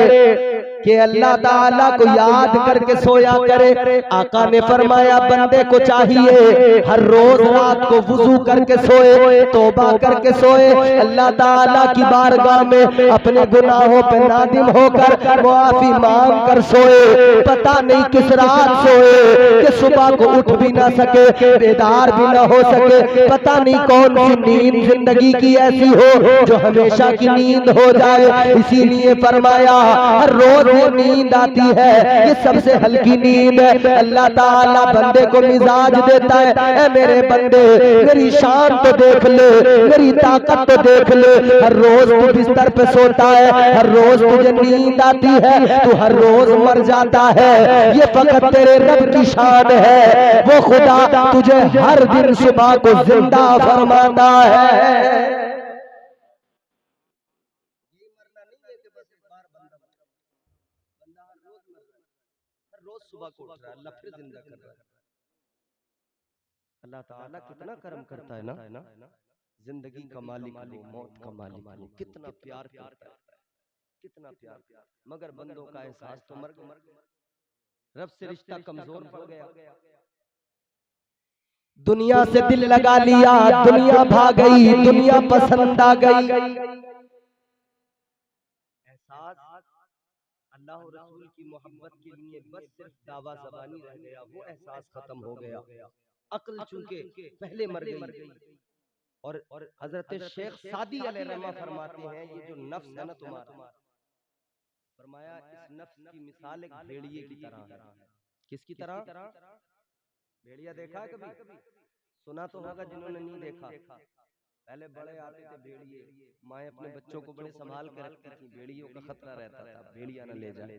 कि अल्लाह ताला को याद करके सोया करे। आका ने फरमाया बंदे को चाहिए हर रोज रात को वुजू करके सोए, तौबा करके सोए, अल्लाह ताला की बारगाह में अपने गुनाहों पे नादिम होकर मुआफी मांग कर सोए। पता नहीं किस रात सोए कि सुबह को उठ भी ना सके, बेदार भी ना हो सके, पता नहीं कौन सी नींद जिंदगी की ऐसी हो जो हमेशा की नींद हो जाए। इसीलिए फरमाया हर रोज ये नींद आती है, ये सबसे हल्की नींद है। अल्लाह ताला बंदे को मिजाज देता है, ऐ मेरे बंदे मेरी शान तो देख ले, मेरी ताकत तो देख ले। हर रोज तू बिस्तर पे सोता है, हर रोज तुझे नींद आती है, तू हर रोज मर जाता है, ये फकत तेरे रब की शान है। वो खुदा तुझे हर दिन सुबह को जिंदा फरमाता है। हर रोज सुबह को उठ रहा है, अल्लाह फिर जिंदा कर रहा है। अल्लाह ताला कितना कर्म करता है ना, जिंदगी का मालिक वो, मौत का मालिक वो, कितना प्यार करता है, कितना प्यार। मगर बंदों का एहसास तो मर गया, रब से रिश्ता कमजोर पड़ गया। दुनिया से दिल लगा लिया, दुनिया भाग गई, दुनिया पसंद आ गई। एहसास अल्लाह और रसूल की मोहब्बत के लिए बस सिर्फ दावा ज़बानी रह गया, वो एहसास खत्म हो गया। अक्ल चूंकि पहले मर गई। और हजरत शेख सादी अलैहिर्रहमा फरमाते हैं, ये जो नफ्स है ना तुम्हारा, फरमाया इस नफ्स की मिसाल एक भेड़िए की तरह है। किसकी तरह? भेड़िया देखा है कभी? सुना तो होगा जिन्होंने नहीं देखा। पहले बड़े आते थे भेड़िए, माए अपने बच्चों को बड़े संभाल कर रखती थी, भेड़ियों का खतरा रहता था, भेड़िया न ले जाए।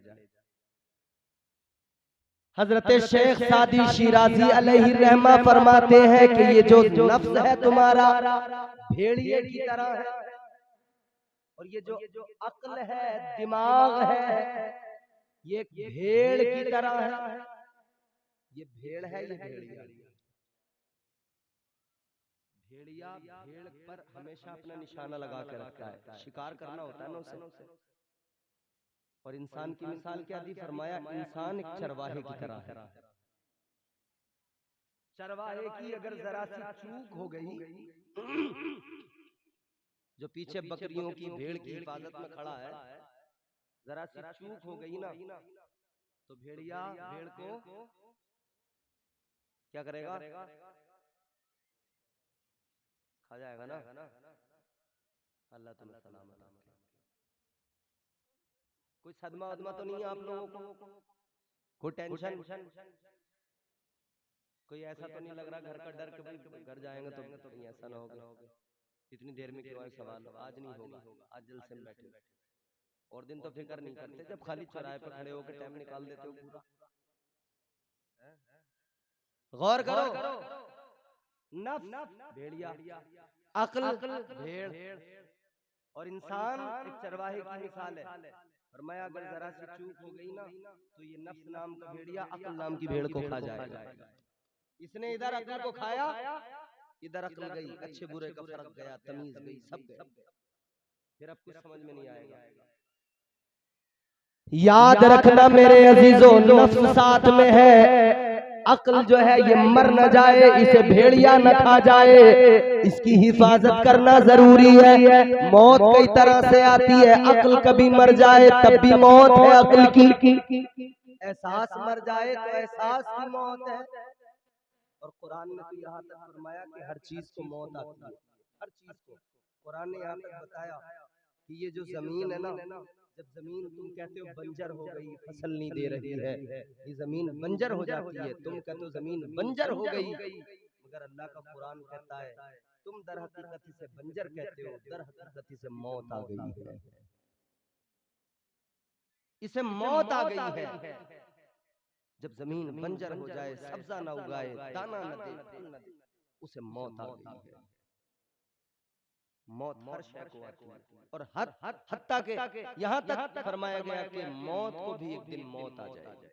हजरत शेख सादी शिराजी अलैहिर्रहमा फरमाते हैं कि ये जो नफ्स है तुम्हारा भेड़िए की तरह है, और ये जो अक्ल है, दिमाग है, ये भेड़ की तरह है। ये भेड़ है, ये भेड़िया। भेड़िया भेड़ पर हमेशा अपना निशाना लगा के रखता है, शिकार करना होता है ना उसे। और इंसान की मिसाल क्या दी? फरमाया इंसान एक चरवाहे की तरह है। चरवाहे की अगर जरा सी चूक हो गई, जो पीछे बकरियों की, भेड़ की हिफाजत में खड़ा है, जरा सी चूक हो गई ना, तो भेड़िया भेड़ को क्या करेगा? खा जाएगा ना। अल्लाह तुम्हें सलामत रखे। कोई सदमा वदमा तो नहीं है आप लोगों को? कोई टेंशन? कोई ऐसा तो नहीं लग रहा घर का डर के भाई घर जाएंगे तो कहीं ऐसा ना होगा, इतनी देर में क्यों आए सवाल? आज नहीं होगा, आज जल्द से बैठे। और दिन तो फिक्र नहीं करते जब खाली चौराहे पर खड़े होकर टाइम निकाल देते हो पूरा। गौर करो, नफ्स भेड़िया, अक्ल भेड़, और इंसान एक चरवाहे की मिसाल है। फरमाया अगर जरा सी चूक हो गई ना, तो ये नफ्स नाम का भेड़िया अक्ल नाम की भेड़ को खा जाएगा। इसने इधर अक्ल को खाया, इधर अक्ल गई, अच्छे बुरे का फर्क गया, तमीज गई, सब गए। फिर अब कुछ समझ में नहीं आएगा। याद रखना मेरे अजीजों, नफ्स साथ में है, अक्ल जो है ये मर न जाए, इसे भेड़िया न खा जाए, इसकी हिफाजत करना जरूरी है। मौत कई तरह से आती है, अक्ल कभी मर जाए तब भी मौत है अक्ल की। एहसास मर जाए तो एहसास की मौत है। और कुरान ने तो यहाँ तक फरमाया कि हर चीज को मौत आती है, हर चीज को। कुरान ने यहाँ तक बताया कि ये जो जमीन है ना, जब जमीन तुम कहते हो बंजर हो गई, फसल नहीं दे रही है, ये जमीन बंजर हो जाती है। तुम कहते हो जमीन बंजर हो गई, मगर अल्लाह का कुरान कहता है तुम दर हकीकत इसे बंजर कहते हो, दर हकीकत इसे मौत आ गई है, इसे मौत आ गई है। जब जमीन बंजर हो जाए, सब्जा ना उगाए, दाना न दे, फल न दे, उसे मौत आ गई है। मौत हर शय को आती है, और हत्ता के यहाँ तक फरमाया गया कि मौत को भी एक दिन मौत आ जाएगी।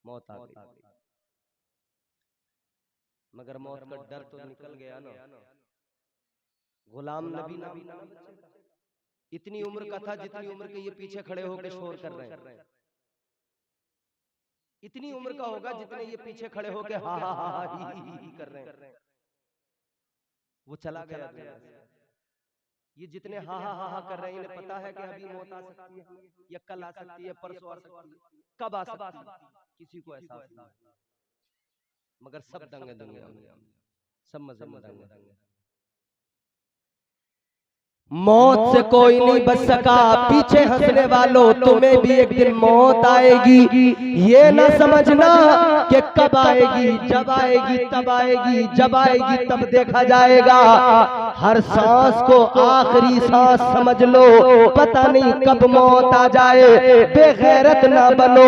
मौत आ गई, मगर मौत का डर तो निकल गया ना। गुलाम नबी नाम इतनी उम्र का था जितनी उम्र के ये पीछे खड़े होकर शोर कर रहे हैं, इतनी उम्र का होगा जितने ये पीछे खड़े होकर हा हा हा ही कर रहे हैं। वो चला गया। ये जितने हा हा हा कर रहे हैं, इन्हें पता है कि अभी मौत आ सकती है, या कल आ सकती है, परसों आ सकती है, कब आ सकती है, किसी को एहसास नहीं। मगर सब दंगे दुनिया में, सब मजे में दंगे। मौत से कोई नहीं बच सका, पीछे हंसने वालों तुम्हें भी एक दिन मौत आएगी। ये न समझना कि कब आएगी, जब आएगी तब आएगी, जब आएगी तब देखा जाएगा। हर सांस को आखिरी सांस समझ लो, पता नहीं कब मौत आ जाए। बेगैरत ना बनो,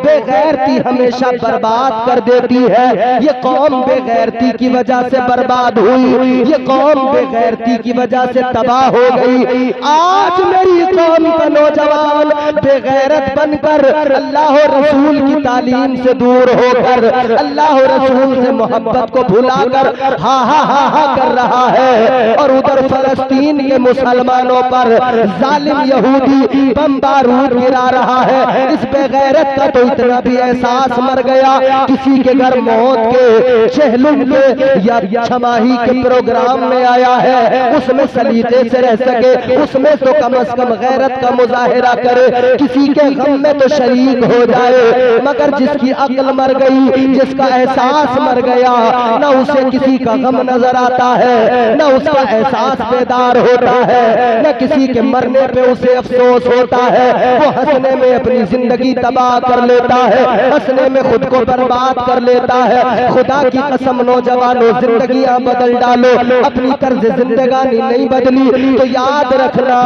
बेगैरती हमेशा बर्बाद कर देती है। ये कौम बेगैरती की वजह से बर्बाद हुई, ये कौम बेगैरती की वजह से तबाह हो गई। आज मेरी कौम का नौजवान बेगैरत बनकर अल्लाह और रसूल की तालीम से दूर होकर अल्लाह और रसूल से मोहब्बत को भुलाकर हा हा हा हा कर रहा है, और उधर फलस्तीन के मुसलमानों पर जालिम यहूदी बम बारूद गिरा रहा है। इस बेगैरत का तो इतना भी एहसास मर गया, किसी के घर मौत के चहलुम के या छमाही के प्रोग्राम में आया है, उसमें सलीके से रह सके, उसमें तो कम अज कम गैरत का मुजाहिरा करे, किसी के गम में तो शरीक हो जाए। मगर जिसकी अक्ल मर गई, जिसका एहसास मर गया, न उसे किसी का गम नजर आता है, न उसका एहसास बेदार होता है, न किसी के मरने पे उसे अफसोस होता है। वो हंसने में अपनी जिंदगी तबाह कर लेता है, हंसने में खुद को बर्बाद कर लेता है। खुदा की कसम नौजवानों, जिंदगियां बदल डालो, अपनी तर्ज जिंदगानी नहीं बदली तो याद रखना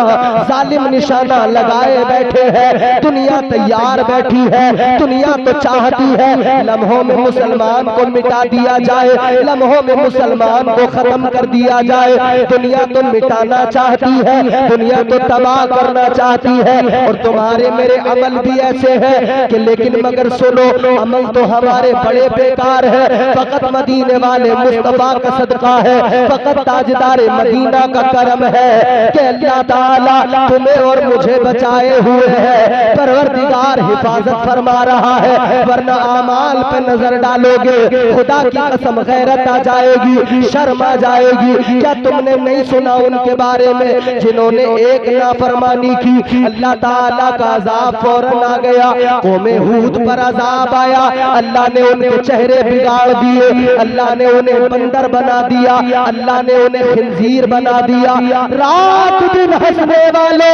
जालिम निशाना लगाए बैठे हैं। दुनिया तैयार बैठी है, दुनिया तो चाहती है लम्हों में मुसलमान को मिटा दिया जाए, लम्हों में मुसलमान को खत्म कर दिया जाए। दुनिया तो मिटाना चाहती है, दुनिया तो तबाह करना चाहती है, और तुम्हारे मेरे अमल भी ऐसे हैं कि लेकिन मगर सुनो, अमल तो हमारे बड़े बेकार है। फकत मदीने वाले मुस्तफा का सदका है, फकत ताजदारे मदीना का करम है कि अल्लाह ताला तुम्हें और मुझे बचाए हुए है। परवरदिगार हिफाजत फरमा रहा है, वरना आमाल पे नजर डालोगे खुदा की कसम गैरत आ जाएगी, शर्म आ जाएगी। क्या तुमने नहीं सुना उनके बारे में जिन्होंने एक नाफरमानी की, अल्लाह ताला का अजाब फौरन आ गया। कौमे हूद पर अजाब आया, अल्लाह ने उनके चेहरे बिगाड़ दिए, अल्लाह ने उन्हें बंदर बना दिया, अल्लाह ने उन्हें खिंजीर बना दिया। रात दिन हंसने वाले,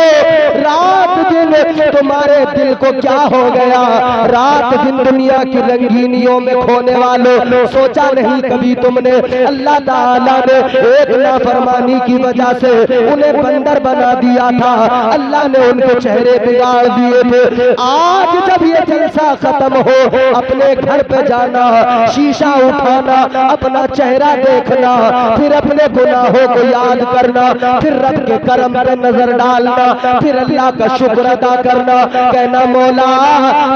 रात दिन तुम्हारे दिल को क्या हो गया? रात दिन दुनिया की रंगीनियों में खोने वालों, सोचा नहीं कभी तुमने अल्लाह ताला ने एक नाफरमानी की वजह से उन्हें बंदर बना दिया था, अल्लाह ने उनके चेहरे बिगाड़ दिए थे। आज जब ये जलसा खत्म हो, अपने घर पे जाना, शीशा उठाना, अपना चेहरा देखना, फिर अपने गुनाहों को याद करना, फिर रब के करम पे नजर डालना, फिर अल्लाह का शुक्र अदा करना, कहना मौला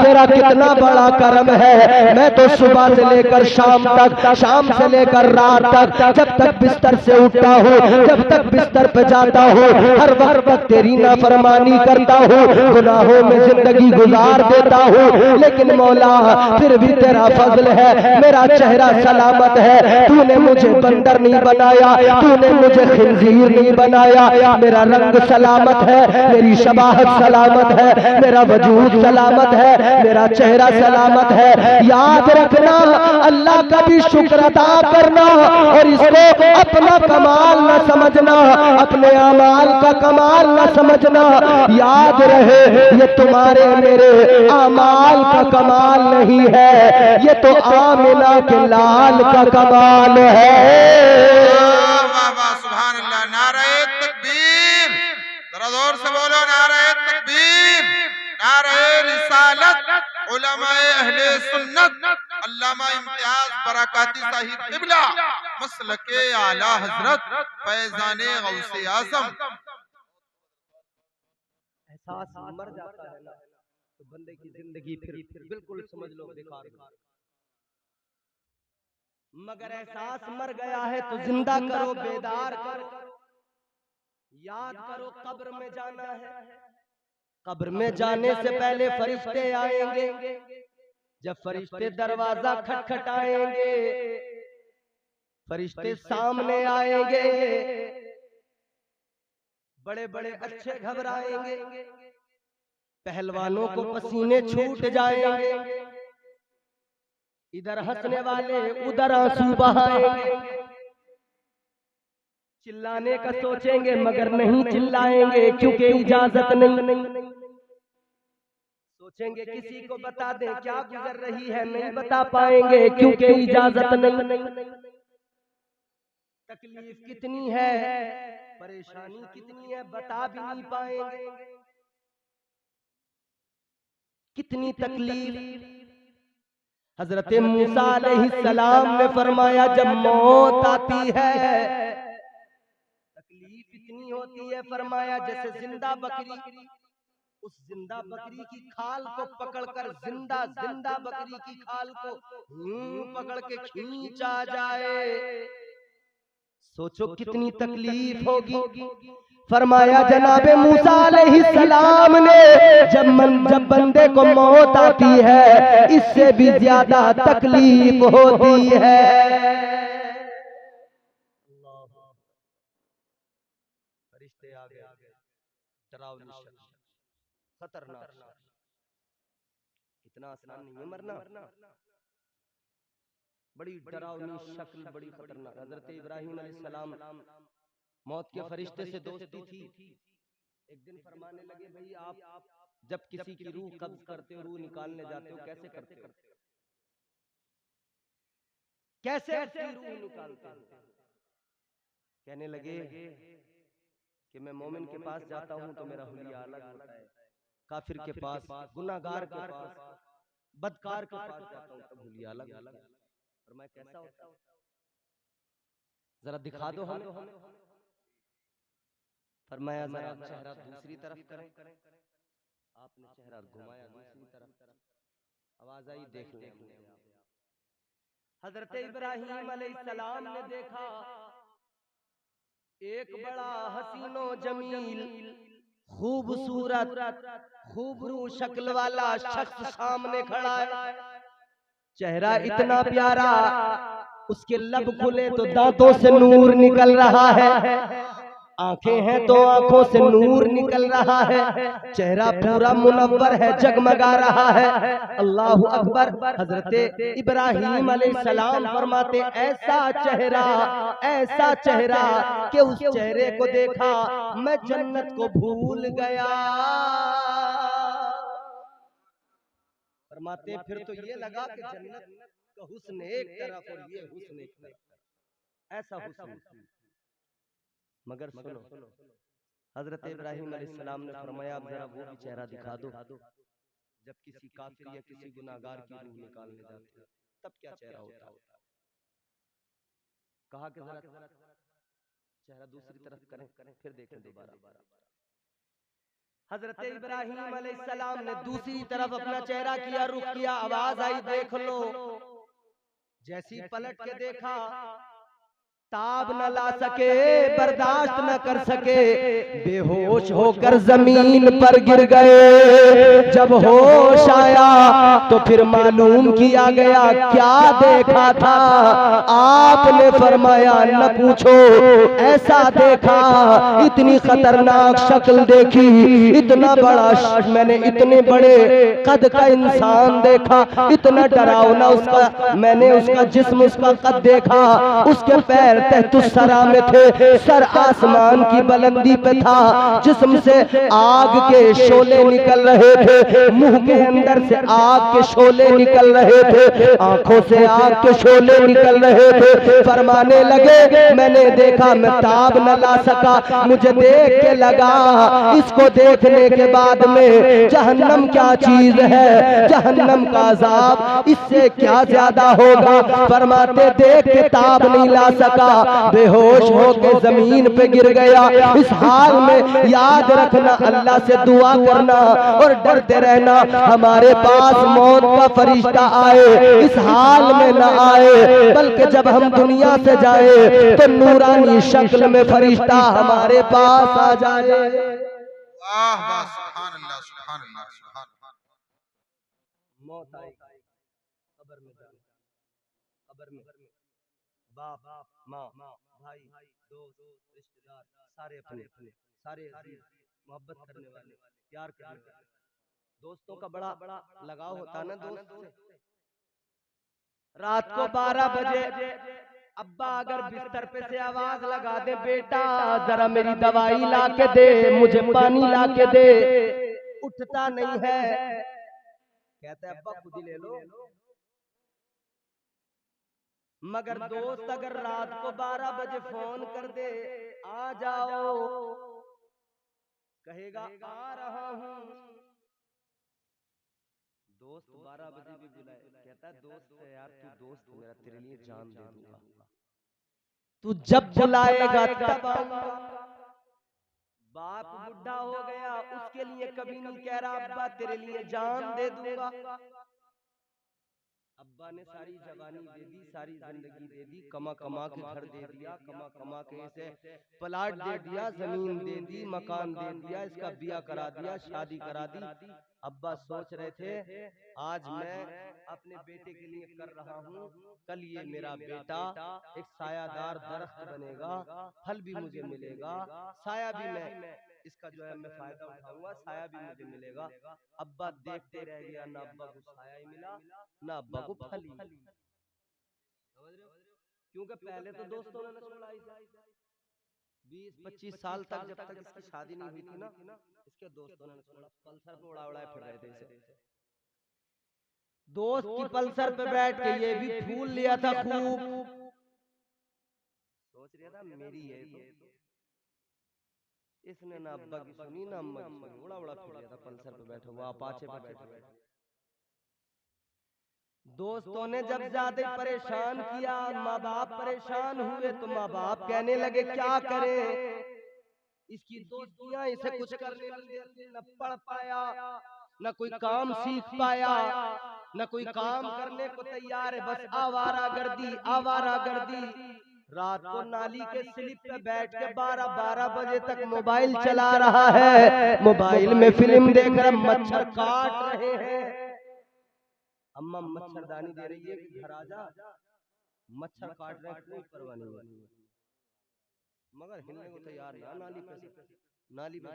तेरा कितना बड़ा करम है। मैं तो सुबह से लेकर शाम तक, शाम से लेकर रात तक, जब तक बिस्तर से उठता हूँ, जब तक बिस्तर पे जाता हूँ, हर वक्त तेरी नाफरमानी करता हूँ, गुनाहों में जिंदगी गुजार देता हूँ, लेकिन मौला फिर भी तेरा फजल है, मेरा चेहरा सलामत है। तूने मुझे बंदर नहीं बनाया, तूने मुझे खिंजीर नहीं बनाया, मेरा रंग सलामत है, मेरी शबाहत सलामत है, मेरा वजूद सलामत है, मेरा चेहरा सलामत है। याद रखना, अल्लाह का भी शुक्र अदा करना, और इसको अपना कमाल न समझना, अपने अमाल का कमाल न समझना। याद रहे ये तुम्हारे मेरे अमाल का कमाल नहीं है, ये तो आमिना के लाल का कमाल है। सुभान अल्लाह, नारे तकबीर, जरा जोर से बोलो नारे तकबीर, नारे रिसालत, उलमाए अहले सुन्नत, अल्लामा इम्तियाज बरकाती साहिब क़िबला, मसलके आला हजरत फैजाने गौसे आज़म। एहसास मर जाता है ना तो बंदे की जिंदगी फिर बिल्कुल समझ लो बेकार। मगर एहसास मर गया है तो जिंदा करो, बेदार करो, याद करो कब्र में जाना है। कब्र में जाने से पहले फरिश्ते आएंगे, जब फरिश्ते दरवाजा खटखटाएंगे, फरिश्ते सामने आएंगे, बड़े बड़े अच्छे घबराएंगे, पहलवानों को पसीने छूट जाएंगे, इधर हंसने वाले उधर आंसू बहाएंगे, चिल्लाने का सोचेंगे मगर नहीं चिल्लाएंगे क्योंकि इजाजत नहीं। सोचेंगे किसी को बता दें क्या गुजर रही है, नहीं बता पाएंगे क्योंकि इजाजत नहीं। तकलीफ कितनी है, परेशानी कितनी है, बता भी नहीं पाएंगे कितनी तकलीफ। हजरत मूसा अलैहिस्सलाम ने फरमाया जब मौत आती है तकलीफ इतनी होती है, फरमाया जैसे जिंदा बकरी उस जिंदा बकरी की खाल को पकड़कर जिंदा जिंदा बकरी की खाल को पकड़ के खींचा जाए, सोचो कितनी तकलीफ होगी। फरमाया जनाबे मूसा अलैहिस्सलाम ने जब बंदे को मौत आती है इससे भी ज्यादा तकलीफ होती है। फरिश्ते आ गए, डरावनी शक्ल, खतरनाक, इतना आसान नहीं है मरना, बड़ी डरावनी शक्ल, बड़ी खतरनाक। हजरत इब्राहिम अलैहिस्सलाम मौत के फरिश्ते से दोस्ती थी। एक दिन फरमाने लगे, भाई आप जब किसी की रूह कब्ज करते हो, रूह निकालने जाते हो, कैसे करते हो, कैसे उसकी रूह निकालते हो? कहने लगे कि मैं मोमिन के पास जाता हूं तो मेरा हुलिया अलग होता है, काफिर के पास, गुनाहगार के पास, बदकार के पास जाता हूं तब हुलिया अलग होता है। और मैं कैसा होता हूं, जरा दिखा दो हमें। फरमाया जरा चेहरा दूसरी तरफ करें। आपने चेहरा घुमाया दूसरी तरफ, आवाज आई, देख ले। हजरत इब्राहिम अलैहिस्सलाम ने देखा एक बड़ा हसीनो जमील खूबसूरत खूबरू शक्ल वाला शख्स सामने खड़ा है। चेहरा इतना प्यारा, उसके लब खुले तो दांतों से नूर निकल रहा है, आंखें हैं तो आंखों से नूर निकल रहा है, चेहरा पूरा मुनव्वर है, जगमगा रहा है। अल्लाहु अकबर। हजरत इब्राहिम अलैहिस्सलाम फरमाते ऐसा चेहरा कि उस चेहरे को देखा मैं जन्नत को भूल गया। फरमाते फिर तो ये लगा कि जन्नत का हुस्न एक तरफ और ये हुस्न एक तरफ, ऐसा हुस्न। मगर सुनो, हजरत इब्राहिम अलैहिस्सलाम ने फरमाया अब जरा वो भी चेहरा दिखा दो, जब किसी काफिर या किसी गुनाहगार की रूह निकालने जाते हैं तब क्या चेहरा होता है। कहा कि जरा चेहरा दूसरी तरफ करें, फिर देखें दोबारा। हजरत इब्राहिम अलैहिस्सलाम ने दूसरी तरफ अपना चेहरा किया, रुख किया, आवाज आई, देख लो। जैसी पलट के देखा, ताब न ला सके, बर्दाश्त न कर सके, बेहोश होकर जमीन पर गिर गए। जब होश आया तो फिर मालूम किया गया क्या देखा था। आपने फरमाया न पूछो, ऐसा देखा, इतनी खतरनाक शक्ल देखी, इतना बड़ा, मैंने इतने बड़े कद का इंसान देखा, इतना डरावना उसका, मैंने उसका जिस्म, उसका कद देखा, उसके पैर तहतुस्सरा में थे, सर आसमान की बुलंदी पे था, जिस्म से आग के शोले निकल रहे थे, मुंह के अंदर से आग के शोले निकल रहे थे, आंखों से आग के शोले निकल रहे थे। फरमाने लगे मैंने देखा, मैं ताब न ला सका, मुझे देख के लगा इसको देखने के बाद में जहन्नम क्या चीज है, जहन्नम का अजाब इससे क्या ज्यादा होगा। फरमाते देख के ताब नहीं ला सका, बेहोश होकर जमीन पे गिर गया। इस हाल में याद रखना, अल्लाह से दुआ करना और डरते रहना, हमारे पास मौत का फरिश्ता आए इस हाल में न आए, बल्कि जब हम दुनिया से जाए तो नूरानी शक्ल में फरिश्ता हमारे पास आ जाए। वाह वाह, सुभान अल्लाह, सुभान अल्लाह, सुभान अल्लाह। मौत आई, कब्र में जाना, कब्र में बाप, माँ, भाई, दोस्त, रिश्तेदार, सारे अपने, सारे मोहब्बत करने वाले, प्यार करने वाले, दोस्तों का बड़ा लगाव होता है ना दोस्त से। रात को 12 बजे अब्बा अगर बिस्तर पे से आवाज लगा दे, बेटा जरा मेरी दवाई ला के दे, मुझे पानी ला के दे, उठता नहीं है, कहते अब्बा खुद ही ले लो। मगर दोस्त अगर रात को 12 बजे फोन कर दे, आ जाओ, कहेगा आ रहा हूं। दोस्त 12 बजे भी बुलाए, कहता है दोस्त है यार, तू दोस्त है मेरा, तेरे लिए जान दे दूंगा, तू जब बुलाएगा तब आऊंगा। बाप बुढ़ा हो गया, उसके लिए कभी नहीं कह रहा अब्बा तेरे लिए जान दे दूंगा। अब्बा ने सारी जवानी दे दी, सारी जिंदगी दे दी, कमा कमा के घर दे दिया, कमा कमा के इसे प्लाट दे दिया, जमीन दे दी, मकान दे दिया, इसका ब्याह करा दिया, शादी करा दी। अब्बा सोच रहे थे आज मैं अपने बेटे के लिए कर रहा हूँ, कल ये मेरा बेटा एक सायादार दरख्त बनेगा, फल भी मुझे मिलेगा, साया भी मैं इसका जो है मैं फायदा उठाऊंगा, साया भी मुझे मिलेगा। अब्बा देखते रह गया, ना अब्बा को साया ही मिला, ना अब्बा को फल ही। समझ रहे हो? क्योंकि पहले तो दोस्तों ने छोड़ा, 20-25 साल तक जब तक इसकी शादी नहीं हुई थी ना, इसके दोस्तों ने छोड़ा, पल्सर पे उड़ा उड़ा फिर रहे थे इसे। दोस्त की पल्सर पे बैठ के ये भी फूल लिया था खूब, सोच रहा था मेरी है तो। इसने ना अब्बा की सुनी ना अम्मा की सुनी, उड़ा उड़ा फिर लिया था पल्सर पे बैठा हुआ, अपाचे पे बैठा हुआ। दोस्तों ने जब ज्यादा परेशान किया, माँ बाप परेशान हुए, तो माँ बाप कहने लगे क्या करें, इसकी दोस्तियां इसे कुछ करने नहीं देती, न पढ़ पाया, न कोई काम सीख पाया, न कोई काम करने को तैयार है, बस आवारागर्दी आवारागर्दी। रात को नाली के स्लिप पे बैठ के 12-12 बजे तक मोबाइल चला रहा है, मोबाइल में फिल्म देख रहा, मच्छर काट रहे हैं। अम्मा मच्छरदानी दे रही है कि घर आ जा, मच्छर काट रहे हैं, कोई परवाह नहीं है, मगर हिलने को तैयार ना। नाली पे नाली पे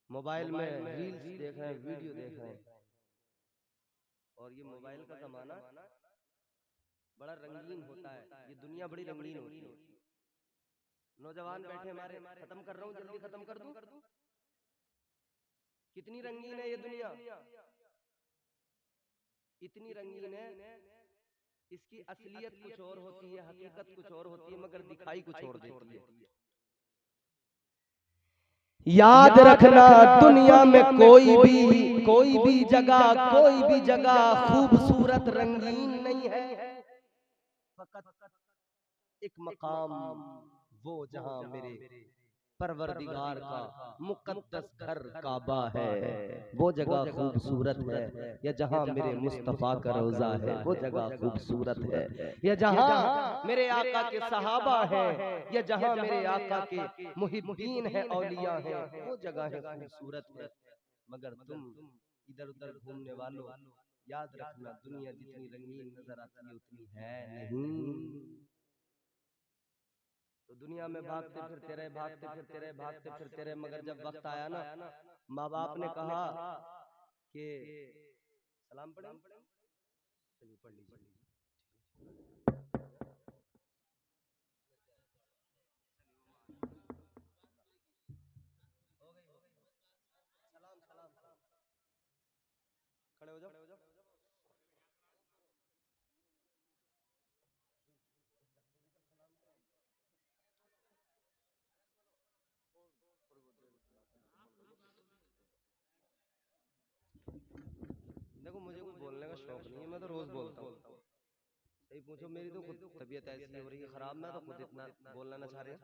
मोबाइल में रील्स देख रहे हैं, वीडियो देख रहे हैं। और ये मोबाइल का जमाना बड़ा रंगीन होता है, ये दुनिया बड़ी रंगीन होती है। नौजवान बैठे हमारे, खत्म कर रहा हूँ, जल्दी खत्म कर दूं। कितनी रंगीन है ये दुनिया, इतनी रंगीन है, इसकी असलियत कुछ और होती है, हकीकत कुछ और होती है, मगर दिखाई कुछ और देती है। याद रखना दुनिया में कोई भी जगह खूबसूरत रंगीन नहीं है, फकत एक मकाम वो जहां मेरे परवरदिगार का मुकद्दस घर काबा है, वो जगह खूबसूरत है, या जहां मेरे मुस्तफा का रोजा है वो जगह खूबसूरत है, या जहां मेरे आका के सहाबा हैं, या जहां मेरे आका के मुहिब्बीन हैं, औलिया हैं, वो जगह है खूबसूरत है। मगर तुम इधर उधर घूमने वालों, याद रखना दुनिया जितनी रंगीन नजर आती है उतनी है नहीं। तो दुनिया में भागते फिरते रहे, मगर जब वक्त आया ना, माँ बाप ने कहा कि सलाम पढ़ें, चलिए पढ़ लीजिए। सलाम सलाम खड़े हो जाओ। देखो मुझे कुछ बोलने का शौक नहीं है, मैं तो रोज बोलता हूँ। सही पूछो, मेरी तो खुद तबीयत ऐसी हो रही है खराब, मैं तो खुद इतना बोलना ना चाह रहे,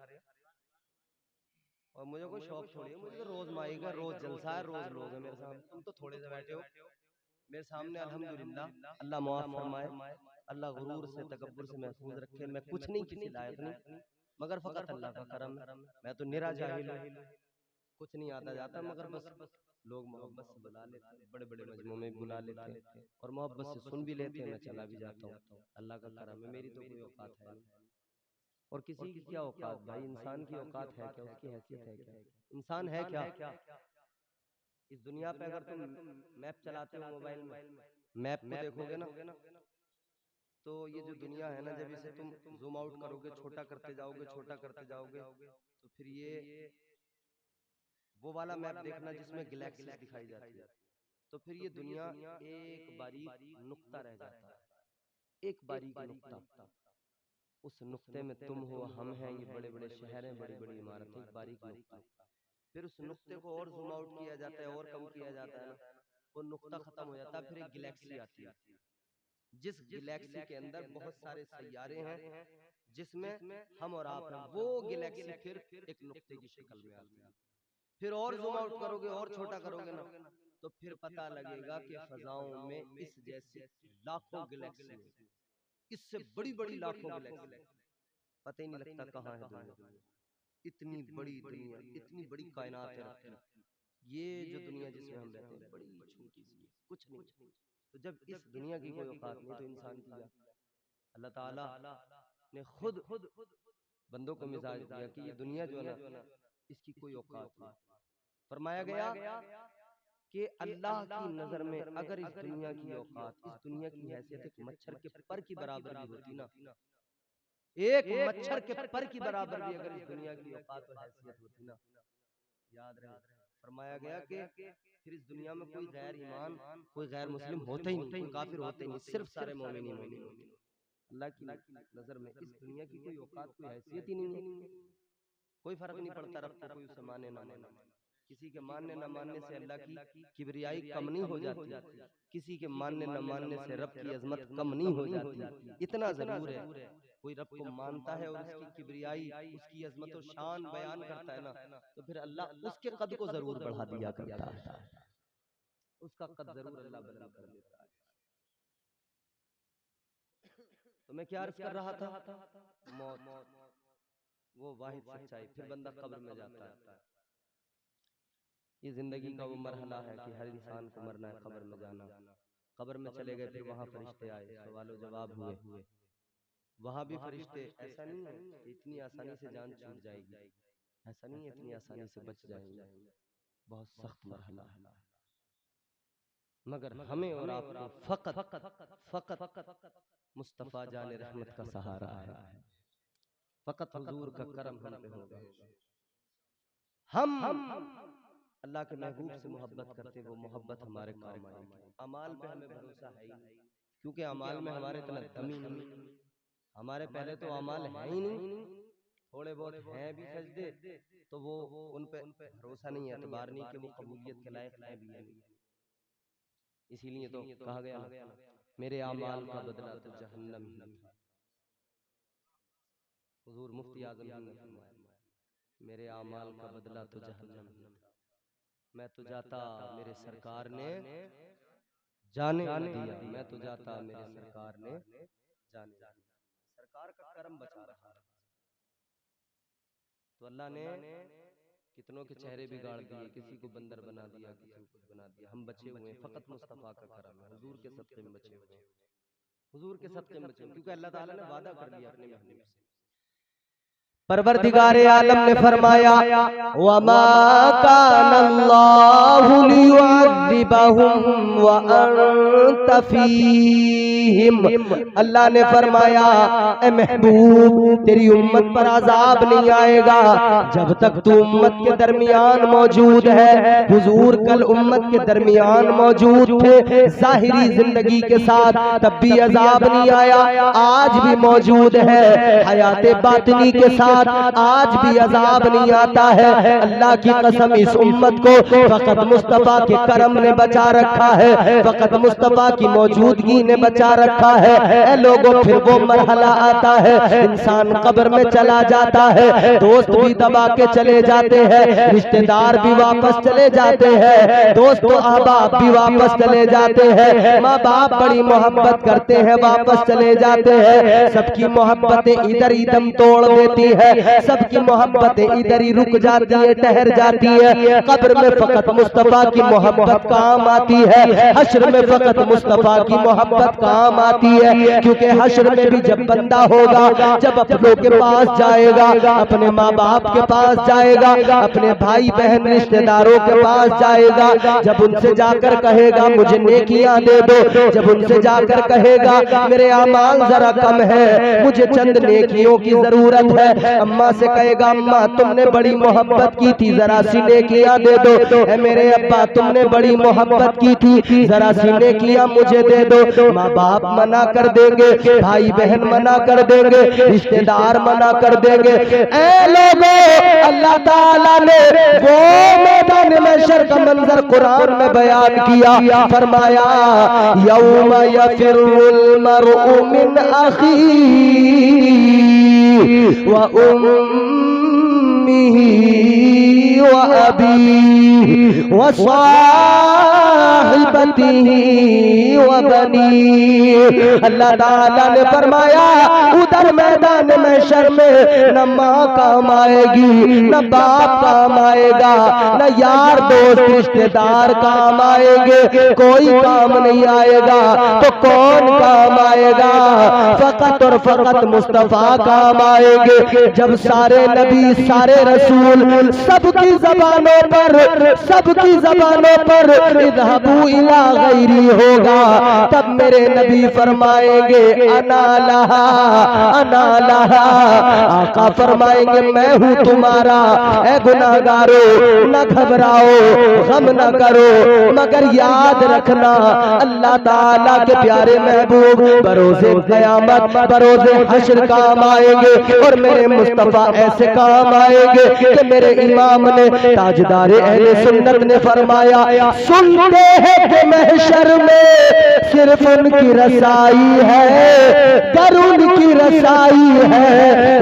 और मुझे कोई शौक थोड़ी है, मुझे तो रोज माई का रोज जलसा है, रोज लोग है मेरे सामने। तुम तो थोड़े से बैठे हो मेरे सामने, अल्हम्दुलिल्लाह, अल्लाह माफ फरमाए, अल्लाह गुरूर से तकब्बुर से महफूज रखे। मैं कुछ नहीं, किसी लायक नहीं, मगर फकत अल्लाह का करम है। मैं तो निरा जाहिल हूँ, कुछ नहीं आता जाता, मगर बस लोग मोहब्बत से बुला लेते हैं, बड़े बड़े मजमू में बुला लेते हैं, और मोहब्बत से सुन भी लेते हैं, मैं चला भी जाता हूँ। अल्लाह का करम है, मेरी तो कोई औकात है नहीं। और किसी की क्या औकात भाई, इंसान की औकात है क्या, उसकी हैसियत है क्या, इंसान है क्या इस दुनिया पे। अगर तुम मैप चलाते हो मोबाइल में, मैप को देखोगे ना, तो ये जो दुनिया है ना, जब इसे तुम जूम आउट करोगे, छोटा करते जाओगे, तो फिर ये वो वाला मैप देखना जिसमें गैलेक्सीज दिखाई जाती है, तो फिर ये दुनिया एक बारीक नुक्ता रह जाता है, एक बारीक नुक्ता। उस नुक्ते में तुम हो, हम हैं, ये बड़े बड़े शहर हैं, बड़ी बड़ी इमारतें, एक बारीक नुक्ता। फिर उस नुक्ते को और जूम आउट किया जाता है, और कम किया जाता है ना, वो नुक्ता खत्म हो जाता है, फिर एक गैलेक्सी आती है। जिस गैलेक्सी के अंदर बहुत सारे सैयारे हैं जिसमें हम और आप हैं, वो गैलेक्सी फिर एक नुक्ते की शक्ल में आती है। फिर और जूम आउट करोगे और छोटा करोगे ना, तो फिर पता लगेगा कि फजाओं में इस जैसी लाखों गैलेक्सी हैं, इससे बड़ी बड़ी लाखों गैलेक्सी, पता ही नहीं लगता कहाँ है दुनिया। इतनी बड़ी दुनिया, इतनी बड़ी कायनात है रब की। ये जो दुनिया जिसमें हम रहते हैं बड़ी छोटी सी, कुछ नहीं। तो जब इस दुनिया की कोई औकात नहीं तो इंसान की क्या। अल्लाह ताला ने खुद बंदों को मिजाज दिया कि ये दुनिया जो है ना इसकी कोई औकात नहीं। फरमाया गया कि अल्लाह की नजर में अगर इस दुनिया की औकात, इस दुनिया की हैसियत एक मच्छर के पर की बराबर भी होती ना, एक मच्छर के पर की बराबर भी अगर इस दुनिया की औकात और हैसियत होती ना, याद रहे फरमाया गया कि फिर इस दुनिया में कोई गैर ईमान, कोई गैर मुस्लिम होते ही नहीं, कोई काफिर होते ही नहीं, सिर्फ सारे मोमिन ही मोमिन होते हैं। अल्लाह की नजर में इस दुनिया की कोई औकात, कोई हैसियत ही नहीं है। कोई फर्क नहीं पड़ता रब को कोई उसे माने ना माने। किसी के मानने न मानने से अल्लाह की किबरियाई कम नहीं हो जाती, किसी के मानने न मानने से रब की अजमत कम नहीं हो जाती। इतना जरूर है कोई रब को मानता है और उसकी किबरियाई, उसकी अजमत और शान बयान करता है ना, तो फिर अल्लाह उसके कद को जरूर बढ़ा दिया करता है, उसका कद जरूर अल्लाह बुलंद कर देता है। तो मैं क्या अर्ज कर रहा था, मौत वो वाहिद सच्चाई। फिर बंदा कब्र में जाता है। ये जिंदगी का वो मरहला है कि हर इंसान को मरना है, कब्र में जाना। कब्र में चले गए, फिर वहां फरिश्ते आए, सवाल जवाब हुए। वहां भी फरिश्ते, ऐसा नहीं है कि इतनी आसानी से जान छूट जाएगी, ऐसा नहीं है इतनी आसानी से बच जाएंगे, बहुत सख्त मरहला है। मगर हमें और आपको फकत मुस्तफा जाने रहमत का सहारा है, फकत हुजूर का करम हम पे होगा। हम अल्लाह के महबूब से मोहब्बत करते, वो मोहब्बत हमारे काम आएगी। अमाल पे हमें भरोसा है ही नहीं, क्योंकि अमाल में हमारे इतना दम ही नहीं। हमारे पहले तो अमाल है ही नहीं, थोड़े बहुत हैं भी सजदे, तो वो उन पे भरोसा नहीं है, एतबार नहीं कि वो कबूलियत के लायक है भी है नहीं। इसीलिए तो कहा गया ना, मेरे अमाल का बदला तो जहन्नम ही था। हुजूर मुफ्ती आज़म ने फरमाया, मेरे अमाल का बदला तो जहन्नम ही था। मैं तो जाता मेरे सरकार ने जाने दिया, मैं तो जाता मेरे सरकार ने जाने दिया। सरकार का करम बचा रहा। तो अल्लाह ने कितनों के चेहरे बिगाड़ दिए, किसी को बंदर बना दिया, किसी को कुछ बना दिया। हम बचे हुए हैं, फकत मुस्तफा का करम है, हुजूर के सदक़े में बचे हुए हैं, हुजूर के सदक़े में बचे हुए, क्योंकि अल्लाह ताला ने वादा कर लिया अपने महबूब से। परवरदिगारे आलम ने फरमाया, वमा कानल्लाहु लियुअज़्ज़िबहुम व अंत फीहिम। अल्लाह ने फरमाया, ए महबूब तेरी उम्मत पर अजाब नहीं आएगा जब तक तू उम्मत के दरमियान मौजूद है। हुजूर कल उम्मत के दरमियान मौजूद थे जाहिरी जिंदगी के साथ, तब भी अजाब नहीं आया, आज भी मौजूद है हयाते बातिनी के साथ, आज भी अजाब नहीं आता है। अल्लाह की कसम इस उम्मत को फकत मुस्तफा के करम ने बचा रखा है, फकत मुस्तफा की मौजूदगी ने बचा रखा है। ए लोगों, फिर वो मरहला आता है, इंसान कब्र में चला जाता है, दोस्त भी दबा के चले जाते हैं, रिश्तेदार भी वापस चले जाते हैं, दोस्त अहबाब भी वापस चले जाते हैं, माँ बाप बड़ी मोहब्बत करते हैं, वापस चले जाते हैं। सबकी मोहब्बतें इधर ही दम तोड़ देती है, सबकी मोहब्बतें इधर ही रुक जाती है, ठहर जाती है। कब्र में फकत मुस्तफा की मोहब्बत काम आती है, हश्र में फकत मुस्तफा की मोहब्बत काम आती है। क्योंकि हश्र में भी जब बंदा होगा, जब अपनों के पास जाएगा, अपने माँ बाप के पास जाएगा, अपने भाई बहन रिश्तेदारों के पास जाएगा, जब उनसे जाकर कहेगा मुझे नेकियां दे दो, जब उनसे जाकर कहेगा मेरे अमाल जरा कम है, मुझे चंद नेकियों की जरूरत है, अम्मा से कहेगा अम्मा तुमने बड़ी मोहब्बत की थी, जरा सी नेकियां दे दो। मेरे अब्बा तुमने बड़ी मोहब्बत की थी, जरा सीने किया मुझे दे दो। माँ बाप मना कर देंगे, भाई बहन मना कर देंगे, रिश्तेदार मना कर देंगे। ऐ लोगों, अल्लाह ताला ने वो मैदान महशर का मंजर कुरान में बयान किया, फरमाया यौम यफिरुल मरउ मिन अखीही व उम्मिही व अबीही व साहिबतिही व बनीही। अल्लाह ताला ने फरमाया उधर मैदान महशर में न माँ काम आएगी, न बाप काम आएगा, न यार दोस्त रिश्तेदार काम आएंगे, कोई काम नहीं आएगा। तो कौन काम आएगा? फकत और फकत मुस्तफा काम आएंगे। जब सारे नबी सारे रसूल सबकी जबानों पर इज़हबू इला गैरी होगा, तब मेरे नबी फरमाएंगे अना लहा अना लहा। आका फरमाएंगे मैं हूँ तुम्हारा। ऐ गुनाहगारो न घबराओ, गम न करो, मगर याद रखना अल्लाह ताला के प्यारे महबूब बरोज़े क़यामत बरोज़े हश्र काम आएंगे। और मेरे मुस्तफा ऐसे काम आएंगे कि मेरे इमाम ने ताजदारे अहले सुन्नत ने फरमाया सुनते हैं कि महशर में सिर्फ उनकी रसाई है, गर उनकी रसाई है,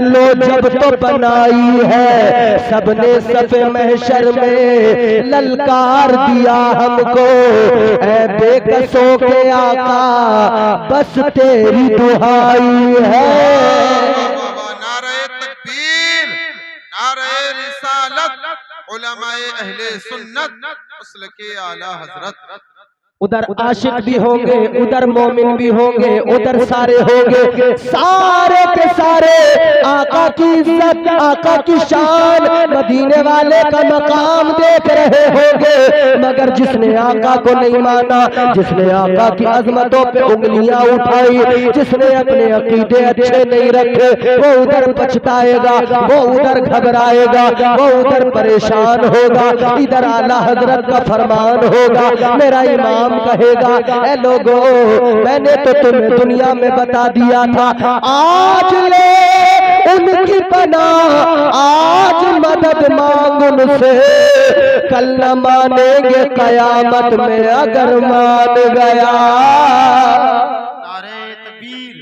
लो जब तो बनाई है। सबने सफ़े महशर में ललकार दिया हमको, ऐ बेकसों के आका बस तेरी दुहाई है। नारे तकबीर, नारे रिसालत, उलमाए अहले सुन्नत, मसलके आला हजरत। उधर आशिक भी होंगे, उधर मोमिन भी होंगे, उधर सारे होंगे, सारे के सारे आका की इज्जत आका की शान मदीने वाले का मकाम देख रहे होंगे। मगर जिसने आका को नहीं माना, जिसने आका की अजमतों पे उंगलियां उठाई, जिसने अपने अकीदे अच्छे नहीं रखे, वो उधर पछताएगा, वो उधर घबराएगा, वो उधर परेशान होगा। इधर आला हजरत का फरमान होगा, मेरा इमाम कहेगा ऐ लोगों मैंने तो तुम्हें दुनिया में बता दिया था, आज ले उनकी पनाह, आज मदद मांग उनसे, कल न मानेंगे कयामत में अगर मान गया। नारे तकबीर,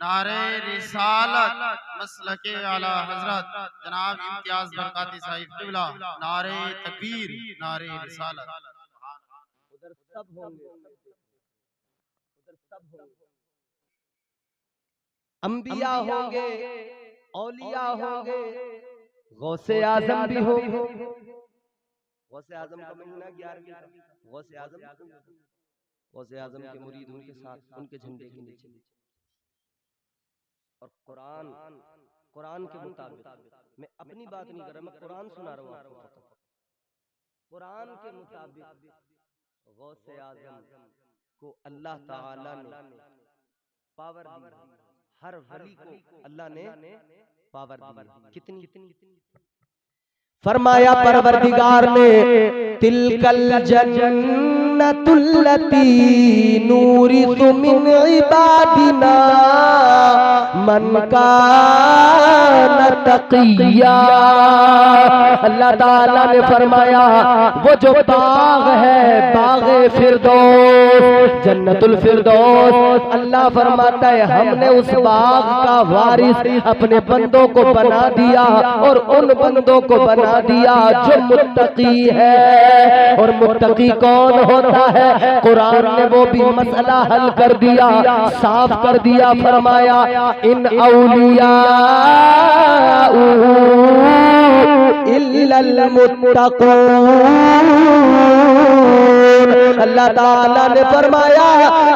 नारे रिसालत, मसलके आला हजरत जनाब इम्तियाज बरकाती साहिब क़िबला। नारे तकबीर, नारे रिसालत। उधर सब होंगे, उधर सब होंगे, अंबिया होंगे, औलिया होंगे, गौसे आजम भी होंगे। गौसे आजम का महीना 11वीं का, गौसे आजम के मुरीद उनके साथ उनके झंडे के नीचे। और कुरान के मुताबिक, मैं अपनी बात नहीं कर रहा, मैं कुरान सुना रहा हूँ आपको। कुरान के मुताबिक गौसे आजम को अल्लाह ताला ने पावर दी, हर वली को अल्लाह ने पावर दी। कितनी? फरमाया परवरदिगार ने तिलकल जन्नतुल्लती नूरिसु मिन इबादिना मन कान तकिया। अल्लाह ताला ने फरमाया वो जो बाग है, बागे फिरदौस, जन्नतुल फिरदौस, अल्लाह फरमाता है हमने उस बाग का वारिस अपने बंदों को बना दिया, और उन बंदों को बना दिया जो मुत्तकी है। और मुत्तकी कौन होता है? कुरान ने वो भी मसला हल कर दिया, साफ कर दिया। फरमाया इन औलिया इल्लल मुत्तकून। अल्लाह ताला ने फरमाया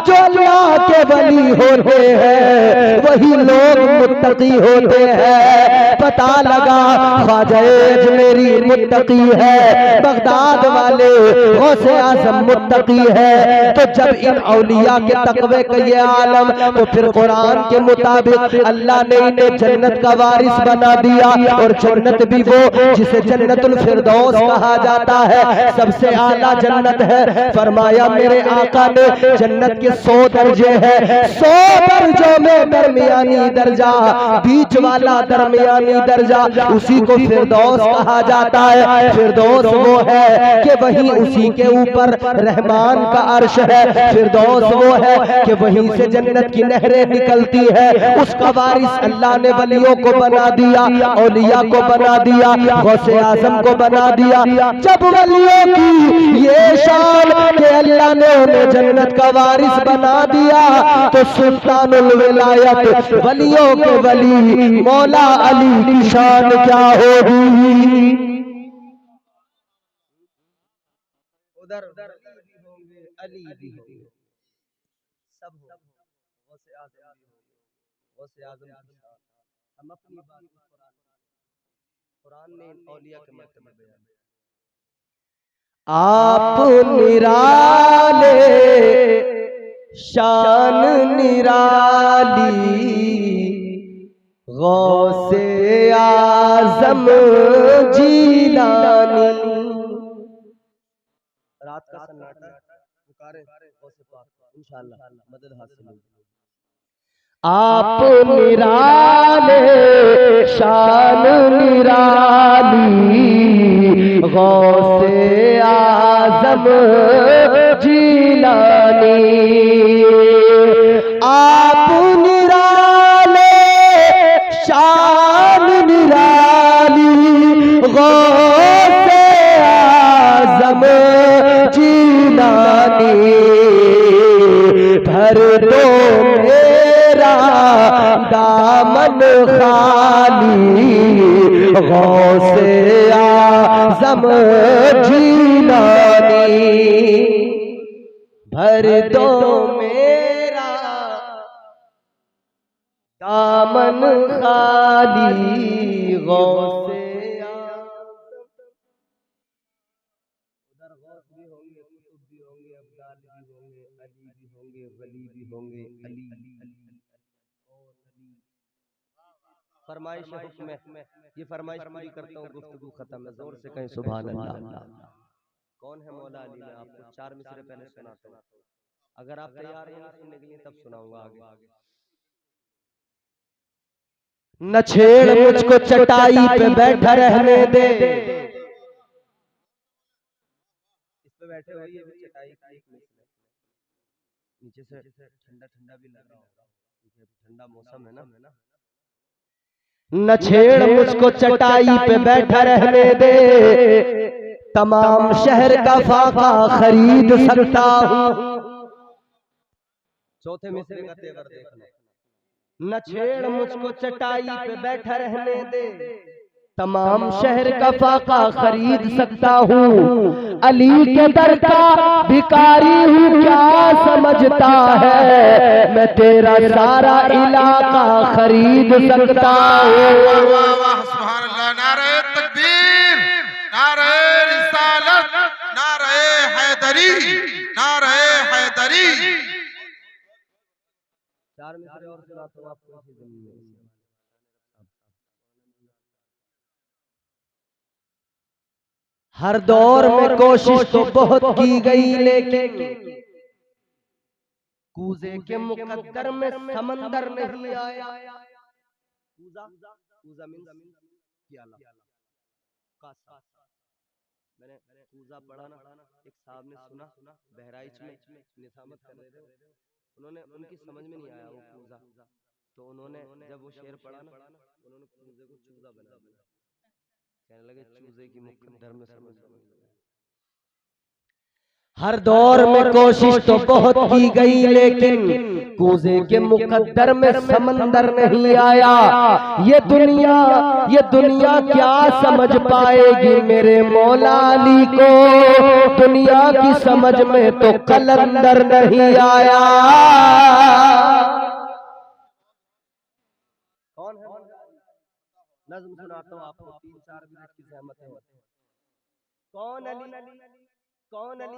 जो अल्लाह के वली होते हैं वही लोग मुत्तकी होते हैं। पता लगा ख्वाजा अजमेरी मुत्तकी है, बगदाद वाले गौसे आज़म मुत्तकी है। तो जब इन औलिया के तकवे का ये आलम, तो फिर कुरान के मुताबिक अल्लाह ने इन्हें जन्नत का वारिस बना दिया। और जन्नत भी वो जिसे जन्नतुल फिरदौस कहा जाता है, सबसे आला जन्नत है। फरमाया मेरे आका ने जन्नत के 100 दर्जे हैं, 100 दर्जों में दरमियानी दर्जा, बीच वाला दरमियानी दर्जा, उसी को फिरदौस कहा जाता है। फिरदौस वो है कि वहीं उसी के ऊपर रहमान का अर्श है। फिरदौस वो है कि वहीं से जन्नत की नहरें निकलती है। उसका वारिस अल्लाह ने वलियों को बना दिया, औलिया को बना दिया, गौसे आजम को बना दिया। जब वलियों की ये शान कि अल्लाह ने उन्हें जन्नत का वारिस बना दिया, तो सुल्तानुल विलायत वलियों के वली मौला अली की शान क्या होगी। उधर भी होंगे, अली भी होंगे, सब गौसे आज़म हम अपनी बात कुरान ने औलिया के मर्तबे बयान किया। आप निराले शान निराली गौसे आज़म जीलानी। रात का सन्नाटा पुकारे गौसे पाक, इंशाअल्लाह मदद हासिल होगी। आप निराले शान निराली गौसे आज़म जीलानी। आप निराले शान निराली गौसे आज़म जीलानी। भर दो दामन खाली गौसे आज़म जीलानी। भर दो मेरा दामन खाली गौसे आज़म। उधर गौस भी होंगे, कुतुब भी होंगे, अब्दाल भी होंगे, अली भी होंगे, वली भी होंगे। अली फरमाइश हुक्म, ये फरमाइश पूरी करता हूँ, गुफ्तगू खत्म है। जोर से कहें सुभान अल्लाह। कौन है मौला अली? मैं आपको 4 मिसरे पहले सुनाता हूँ, अगर आप तैयार हैं सुनने के लिए तब सुनाऊंगा आगे। न छेड़ मुझको चटाई पे बैठा रहने दे। इस पे बैठे हुए ये चटाई का एक नीचे से ठंडा ठंडा भी लग रहा होगा क्योंकि ठंडा मौसम है ना। न छेड़ मुझको चटाई पे बैठा रहने दे, तमाम शहर का फाका खरीद सकता हूँ। चौथे मिसरे का तेवर देखना। न छेड़ मुझको चटाई पे बैठा रहने दे, तमाम शहर का फाका खरीद सकता हूँ। अली के दर का भिखारी हूँ क्या समझता है, मैं तेरा सारा इलाका खरीद सकता हूँ। सुभान अल्लाह। नारे तकबीर, नारे रिसालत, नारे हैदरी, नारे हैदरी। 4 मिसरे और सुनाता हूँ आपको इसी ज़मीन में। हर दौर में कोशिश तो बहुत की गई, लेकिन कूजे के मुकद्दर में समंदर नहीं आया। कूजा मींस प्याला। मैंने कूजा पढ़ा ना, एक साहब ने सुना बहराइच में निजामत कर रहे थे, उन्होंने उनकी समझ में नहीं आया वो कूजा, तो उन्होंने जब वो शेर पढ़ा ना, उन्होंने कूजे को चूजा बना दिया। कहने लगे चूजे की मुकद्दर में समझ। हर दौर में कोशिश तो बहुत की गई, लेकिन कूजे के मुकद्दर में समंदर नहीं आया। ये दुनिया क्या समझ पाएगी मेरे मौला अली को, दुनिया की समझ में तो कलंदर नहीं आया। कौन है? नज़्म सुनाता हूँ आपको, 3-4 मिनट की ज़हमत है। कौन अली? कौन अली?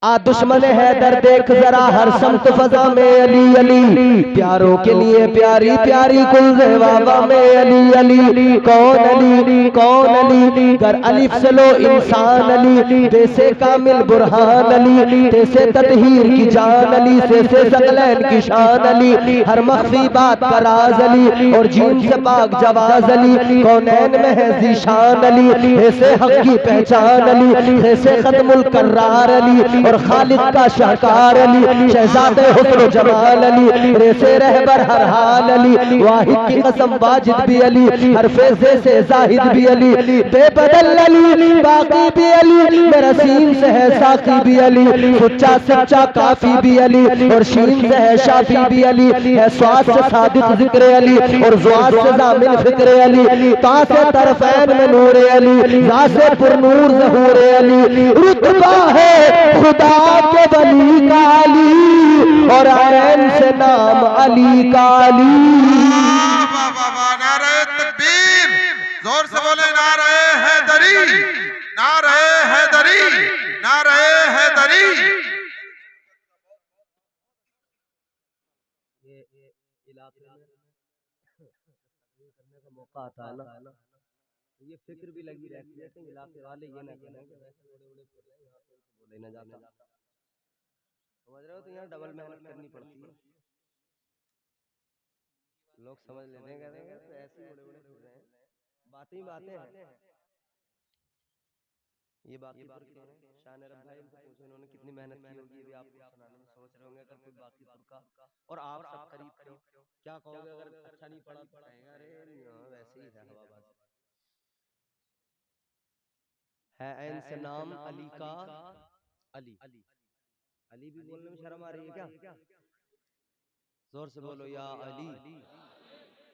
आ दुश्मन हैदर देख जरा हर समत फजा में अली अली, प्यारों के लिए प्यारी प्यारी कुल वावा में अली अली। कौन अली? कौन अली? कर अलिफ से लो इंसान अली, जैसे कामिल बुरहान अली, जैसे तदहीर की जान अली, जैसे सकलैन की शान अली, हर मख्फी बात का राज अली, और जीन से पाक जवाज अली, कौनैन में है ज़ीशान अली, ऐसे हक की पहचान अली, ऐसे खत्मुल कर्रार अली, और खालिद का शाहकार अली, शहजादे हुस्न जमाल अली, रेसे रहबर हर हाल अली, वाहिद की कसम वाजिद भी अली, हर फैज़े से जाहिद भी अली, बेबदल अली, बाकी भी अली, मेरा सीन से है साकी भी अली, सच्चा सच्चा काफी भी अली, और शीन से है शाफी भी अली, है स्वाद से सादिक जिक्र अली, और ज़ुआद से ज़ामिन फिक्र अली, ता से तरफ़ैन में नूर अली, ज़ा से पुरनूर ज़हूर अली, रुतबा है खुदा के वली का अली, और आयन से नाम अली का अली। नारे तकबीर, जोर से बोले नारे हैदरी, नारे हैदरी, नारे हैदरी। ये इलाके में करने का मौका आता है ना, ये फिक्र भी लगी रहती है कि इलाके वाले ये ना कहें कि वैसे बड़े बोले ना जाता, समझ रहे हो? तो यहाँ डबल मेहनत करनी पड़ती है। लोग समझ लेते हैं, कहते हैं तो ऐसे बड़े बड़े फिर रहे हैं, बातें हैं। ये बाकीपुर के शान रब भाई, इनको पूछो इन्होंने कितनी मेहनत की होगी, ये भी आपको सुनाने में सोच रहे होंगे। अगर कोई बाकीपुर का, और आप सब करीब थे, क्या कहोगे अगर अच्छा नहीं पढ़ा तो कहेंगे अरे वैसे ही है हवाबाज है। ऐन से नाम अली का अली, अली भी बोलने में शर्म आ रही है क्या? जोर से बोलो या अली,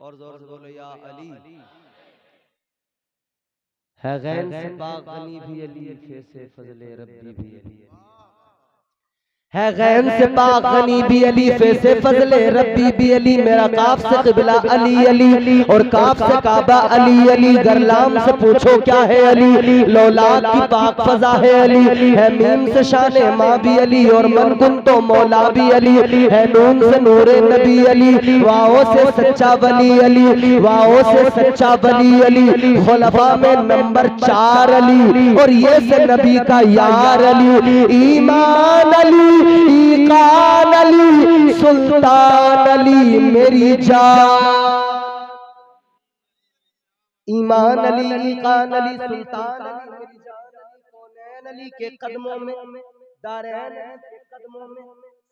और जोर से बोलो या अली। है गैन से पाक गनी भी अली, फे से फजले रब्बी भी अली, है गैन से पाक गनी भी अली, फे से फजले रब्बी भी अली। मेरा काफ से क़िबला अली अली, और काफ से काबा अली अली। गरलाम से पूछो क्या है अली, लौलाद की पाक फजा है अली। है मीम से शान माँ भी अली, और मन कुन तो मौला भी अली। है नून से नूरे नबी अली, वाओ से सच्चा वली अली, वाओ से सच्चा वली अली। खुलफा में नंबर 4 अली, और ये से नबी का यार अली। ईमान अली, ईकान अली, सुल्तान अली मेरी जान। ईमान अली, ईकान अली, सुल्तान अली मेरी जान अली। कौनैन अली के कदमों में, दारैन अली के कदमों में,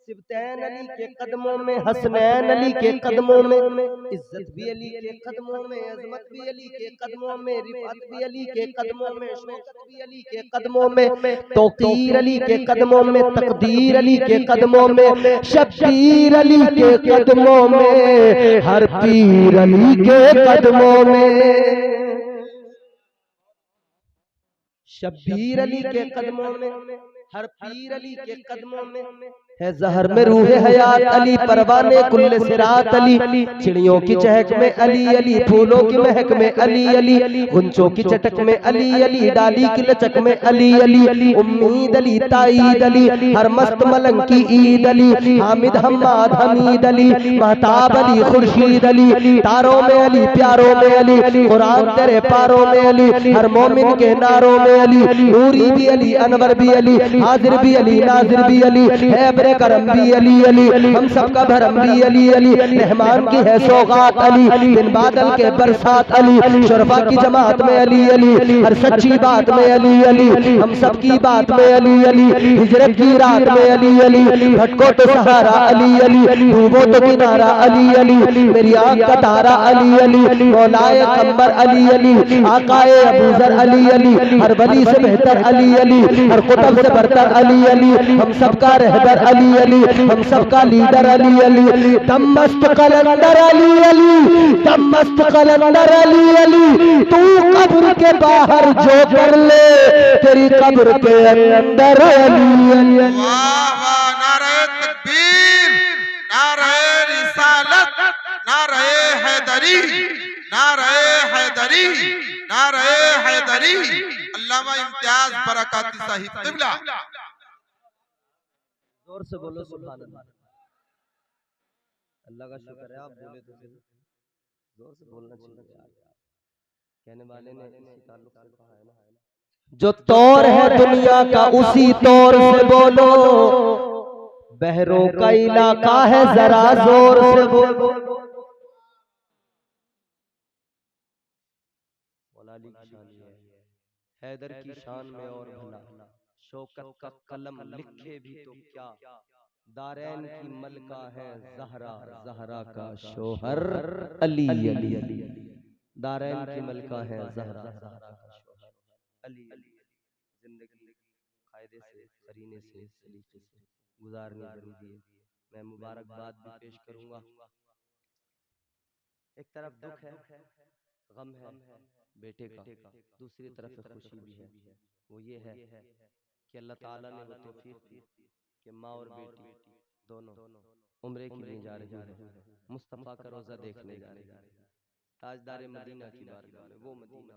सिबतैन अली के कदमों में, हसनैन अली के कदमों में, इज्जत भी अली के कदमों में, अजमत भी अली के कदमों में, रिफत भी अली के कदमों में, शौकत भी अली के कदमों में, तौकीर अली के कदमों में, तकदीर अली के कदमों में, शब्बीर अली के कदमों में, हर पीर अली के कदमों में, शब्बीर अली के कदमों में, हर पीर अली के कदमों में। है जहर में रूह हयात अली, परवाने कुल्ले सिरात अली। चिड़ियों की चहक में अली अली, फूलों की महक में अली अली, गुंचों की चटक में अली अली, डाली की लचक में अली अली। उम्मीद अली, ताईद अली, हर मस्त मलंग की ईद अली। हामिद हम्माद हमीद अली, महताब अली खुर्शीद अली। तारों में अली, प्यारों में अली, कुरान तेरे पारों में अली, हर मोमिन के नारों में अली। नूरी भी अली, अनवर भी अली, हाजिर भी अली, नाजिर भी अली, है करम भी अली अली, हम सबका भरम भी अली अली। रहमान की है सौगात अली, दिन बादल के बरसात अली। शरफा की जमात में अली अली, हर सच्ची बात में अली अली, हम सबकी बात में अली अली। हिजरत की रात में अली अली, भटको तो सहारा अली अली, डूबो तो किनारा अली अली। मेरी आँख का तारा अली अली, मौलाए कम्बर अली अली, आकाए अबूजर अली अली, हर वली से बेहतर अली अली, हर कुतुब से बरतर अली अली, हम सबका रहबर अली अली, हम सबका लीडर अली अली, दम मस्त कलंदर अली अली, दम मस्त कलंदर अली अली। तू कब्र के बाहर जो कर ले, तेरी कब्र के अंदर अली अली अली। वाह वाह, नारे तकबीर, नारे रिसालत, नारे हैदरी, नारे हैदरी, नारे हैदरी। अल्लामा इम्तियाज बरकाती साहिब क़िबला। जोर से बोलो सुभान अल्लाह। अल्लाह का शुक्र है आप बोले तो सही, जोर से बोलना चाहिए यार। कहने वाले ने इसी ताल्लुक से कहा है ना, जो तौर है दुनिया का उसी तौर से बोलो, बहरों का इलाका है जरा जोर से बोलो। मौलाली की शान ये है, हैदर की शान में और भला, शौकत का कलम लिखे भी तो क्या, दारैन की मलका है जहरा, जहरा का शोहर अली अली अली। दारैन की मलका है जहरा, जहरा का शोहर अली अली। जिंदगी कायदे से, करीने से, सलीके से गुजारनी जरूरी है। मैं मुबारकबाद भी पेश करूंगा। एक तरफ दुख है, गम है बेटे का, दूसरी तरफ खुशी भी है। वो ये है कि अल्लाह ताला ने वो तौफीक दी कि माँ और बेटी दोनों उम्रे के लिए जा रही हैं, मुस्तफ़ा का रोज़ा देखने जा रही हैं, ताजदार मदीना की बारगाह में। वो मदीना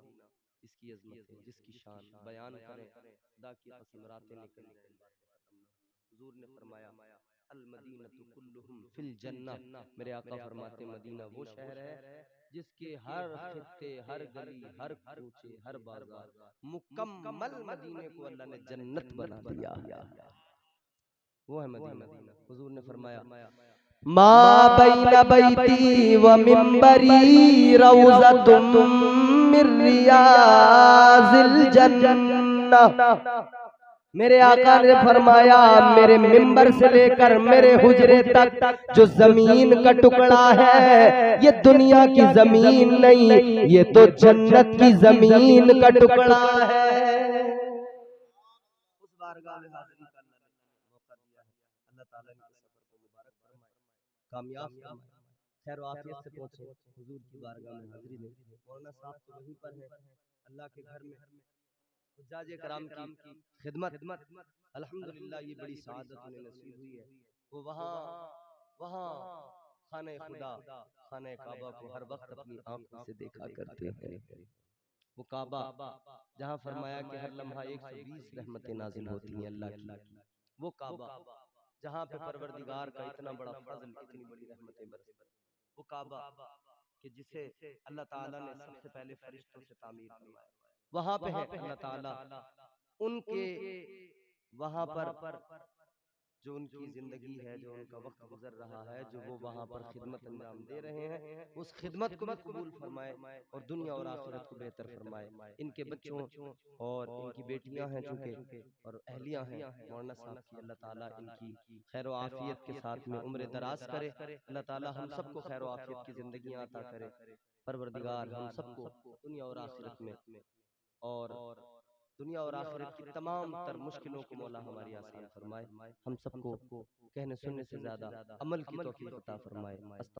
जिसकी अज़मत है, जिसकी शान बयान करें, खुदा की कसम रातें निकल जाएं। हुजूर ने फरमाया अल मदीनतु कुल्लुहुम फिल जन्नह, मेरे आका फरमाते मदीना वो शहर है जिसके हर खित्ते, हर गली, हर कूचे, हर बाजार, मुकम्मल मदीने को अल्लाह ने जन्नत बना दिया है। वो है मदीना। हुजूर ने फरमाया मा बैना बैती व मिंबरी रौज़तुम मिर रियाज़िल जन्नह। मेरे आका ने फरमाया मेरे मिंबर से लेकर मेरे हुजरे तक जो जमीन का टुकड़ा है, ये दुनिया की जमीन नहीं, ये तो जन्नत की जमीन का टुकड़ा है। उस बारगाह में हाजिरी का अल्लाह ने मौका दिया है। अल्लाह ताला ने सफर को मुबारक फरमाए, कामयाब फरमाए, खैर आफियत से पहुंचे हुजूर की बारगाह में हाजिरी दें। मौलाना साहब तो वहीं पर है अल्लाह के घर में, हुज्जाज कराम की खिदमत, अल्हम्दुलिल्लाह ये बड़ी सआदत उन्हें नसीब हुई है। वो वहाँ खाने खुदा, खाने काबा को हर वक्त अपनी आंखों से देखा करते हैं। वो काबा जहाँ फरमाया कि हर लम्हा 120 रहमतें नाजिल होती हैं अल्लाह की, वो काबा जहाँ पे परवरदिगार का इतना बड़ा फजल, इतनी बड़ी रहमतें बरसती, वो काबा कि जिसे अल्लाह ताला ने सबसे पहले फरिश्तों से तामीर करवाया, वहां पे है अल्लाह ताला उनके वहां पर जो उनकी जिंदगी है, जो उनका वक्त गुजर रहा है, जो वो वहां पर खिदमत अंजाम दे रहे हैं, उस खिदमत को भी कबूल फरमाए और दुनिया और आखिरत को बेहतर फरमाए। इनके बच्चों और इनकी बेटियां हैं चूंकि और अहलियां हैं मौलाना साहब की, अल्लाह ताला इनकी खैर आफियत के साथ में उम्र दराज करे। अल्लाह ताला हम सबको खैर आफियत की जिंदगियां अता करे। परवरदिगार हम सबको दुनिया और आखिरत में और दुनिया और आखिरत की तमाम तर मुश्किलों को मौला हमारी आसान फरमाए। हम सबको कहने सुनने से ज्यादा अमल की तौफीक अता फरमाए।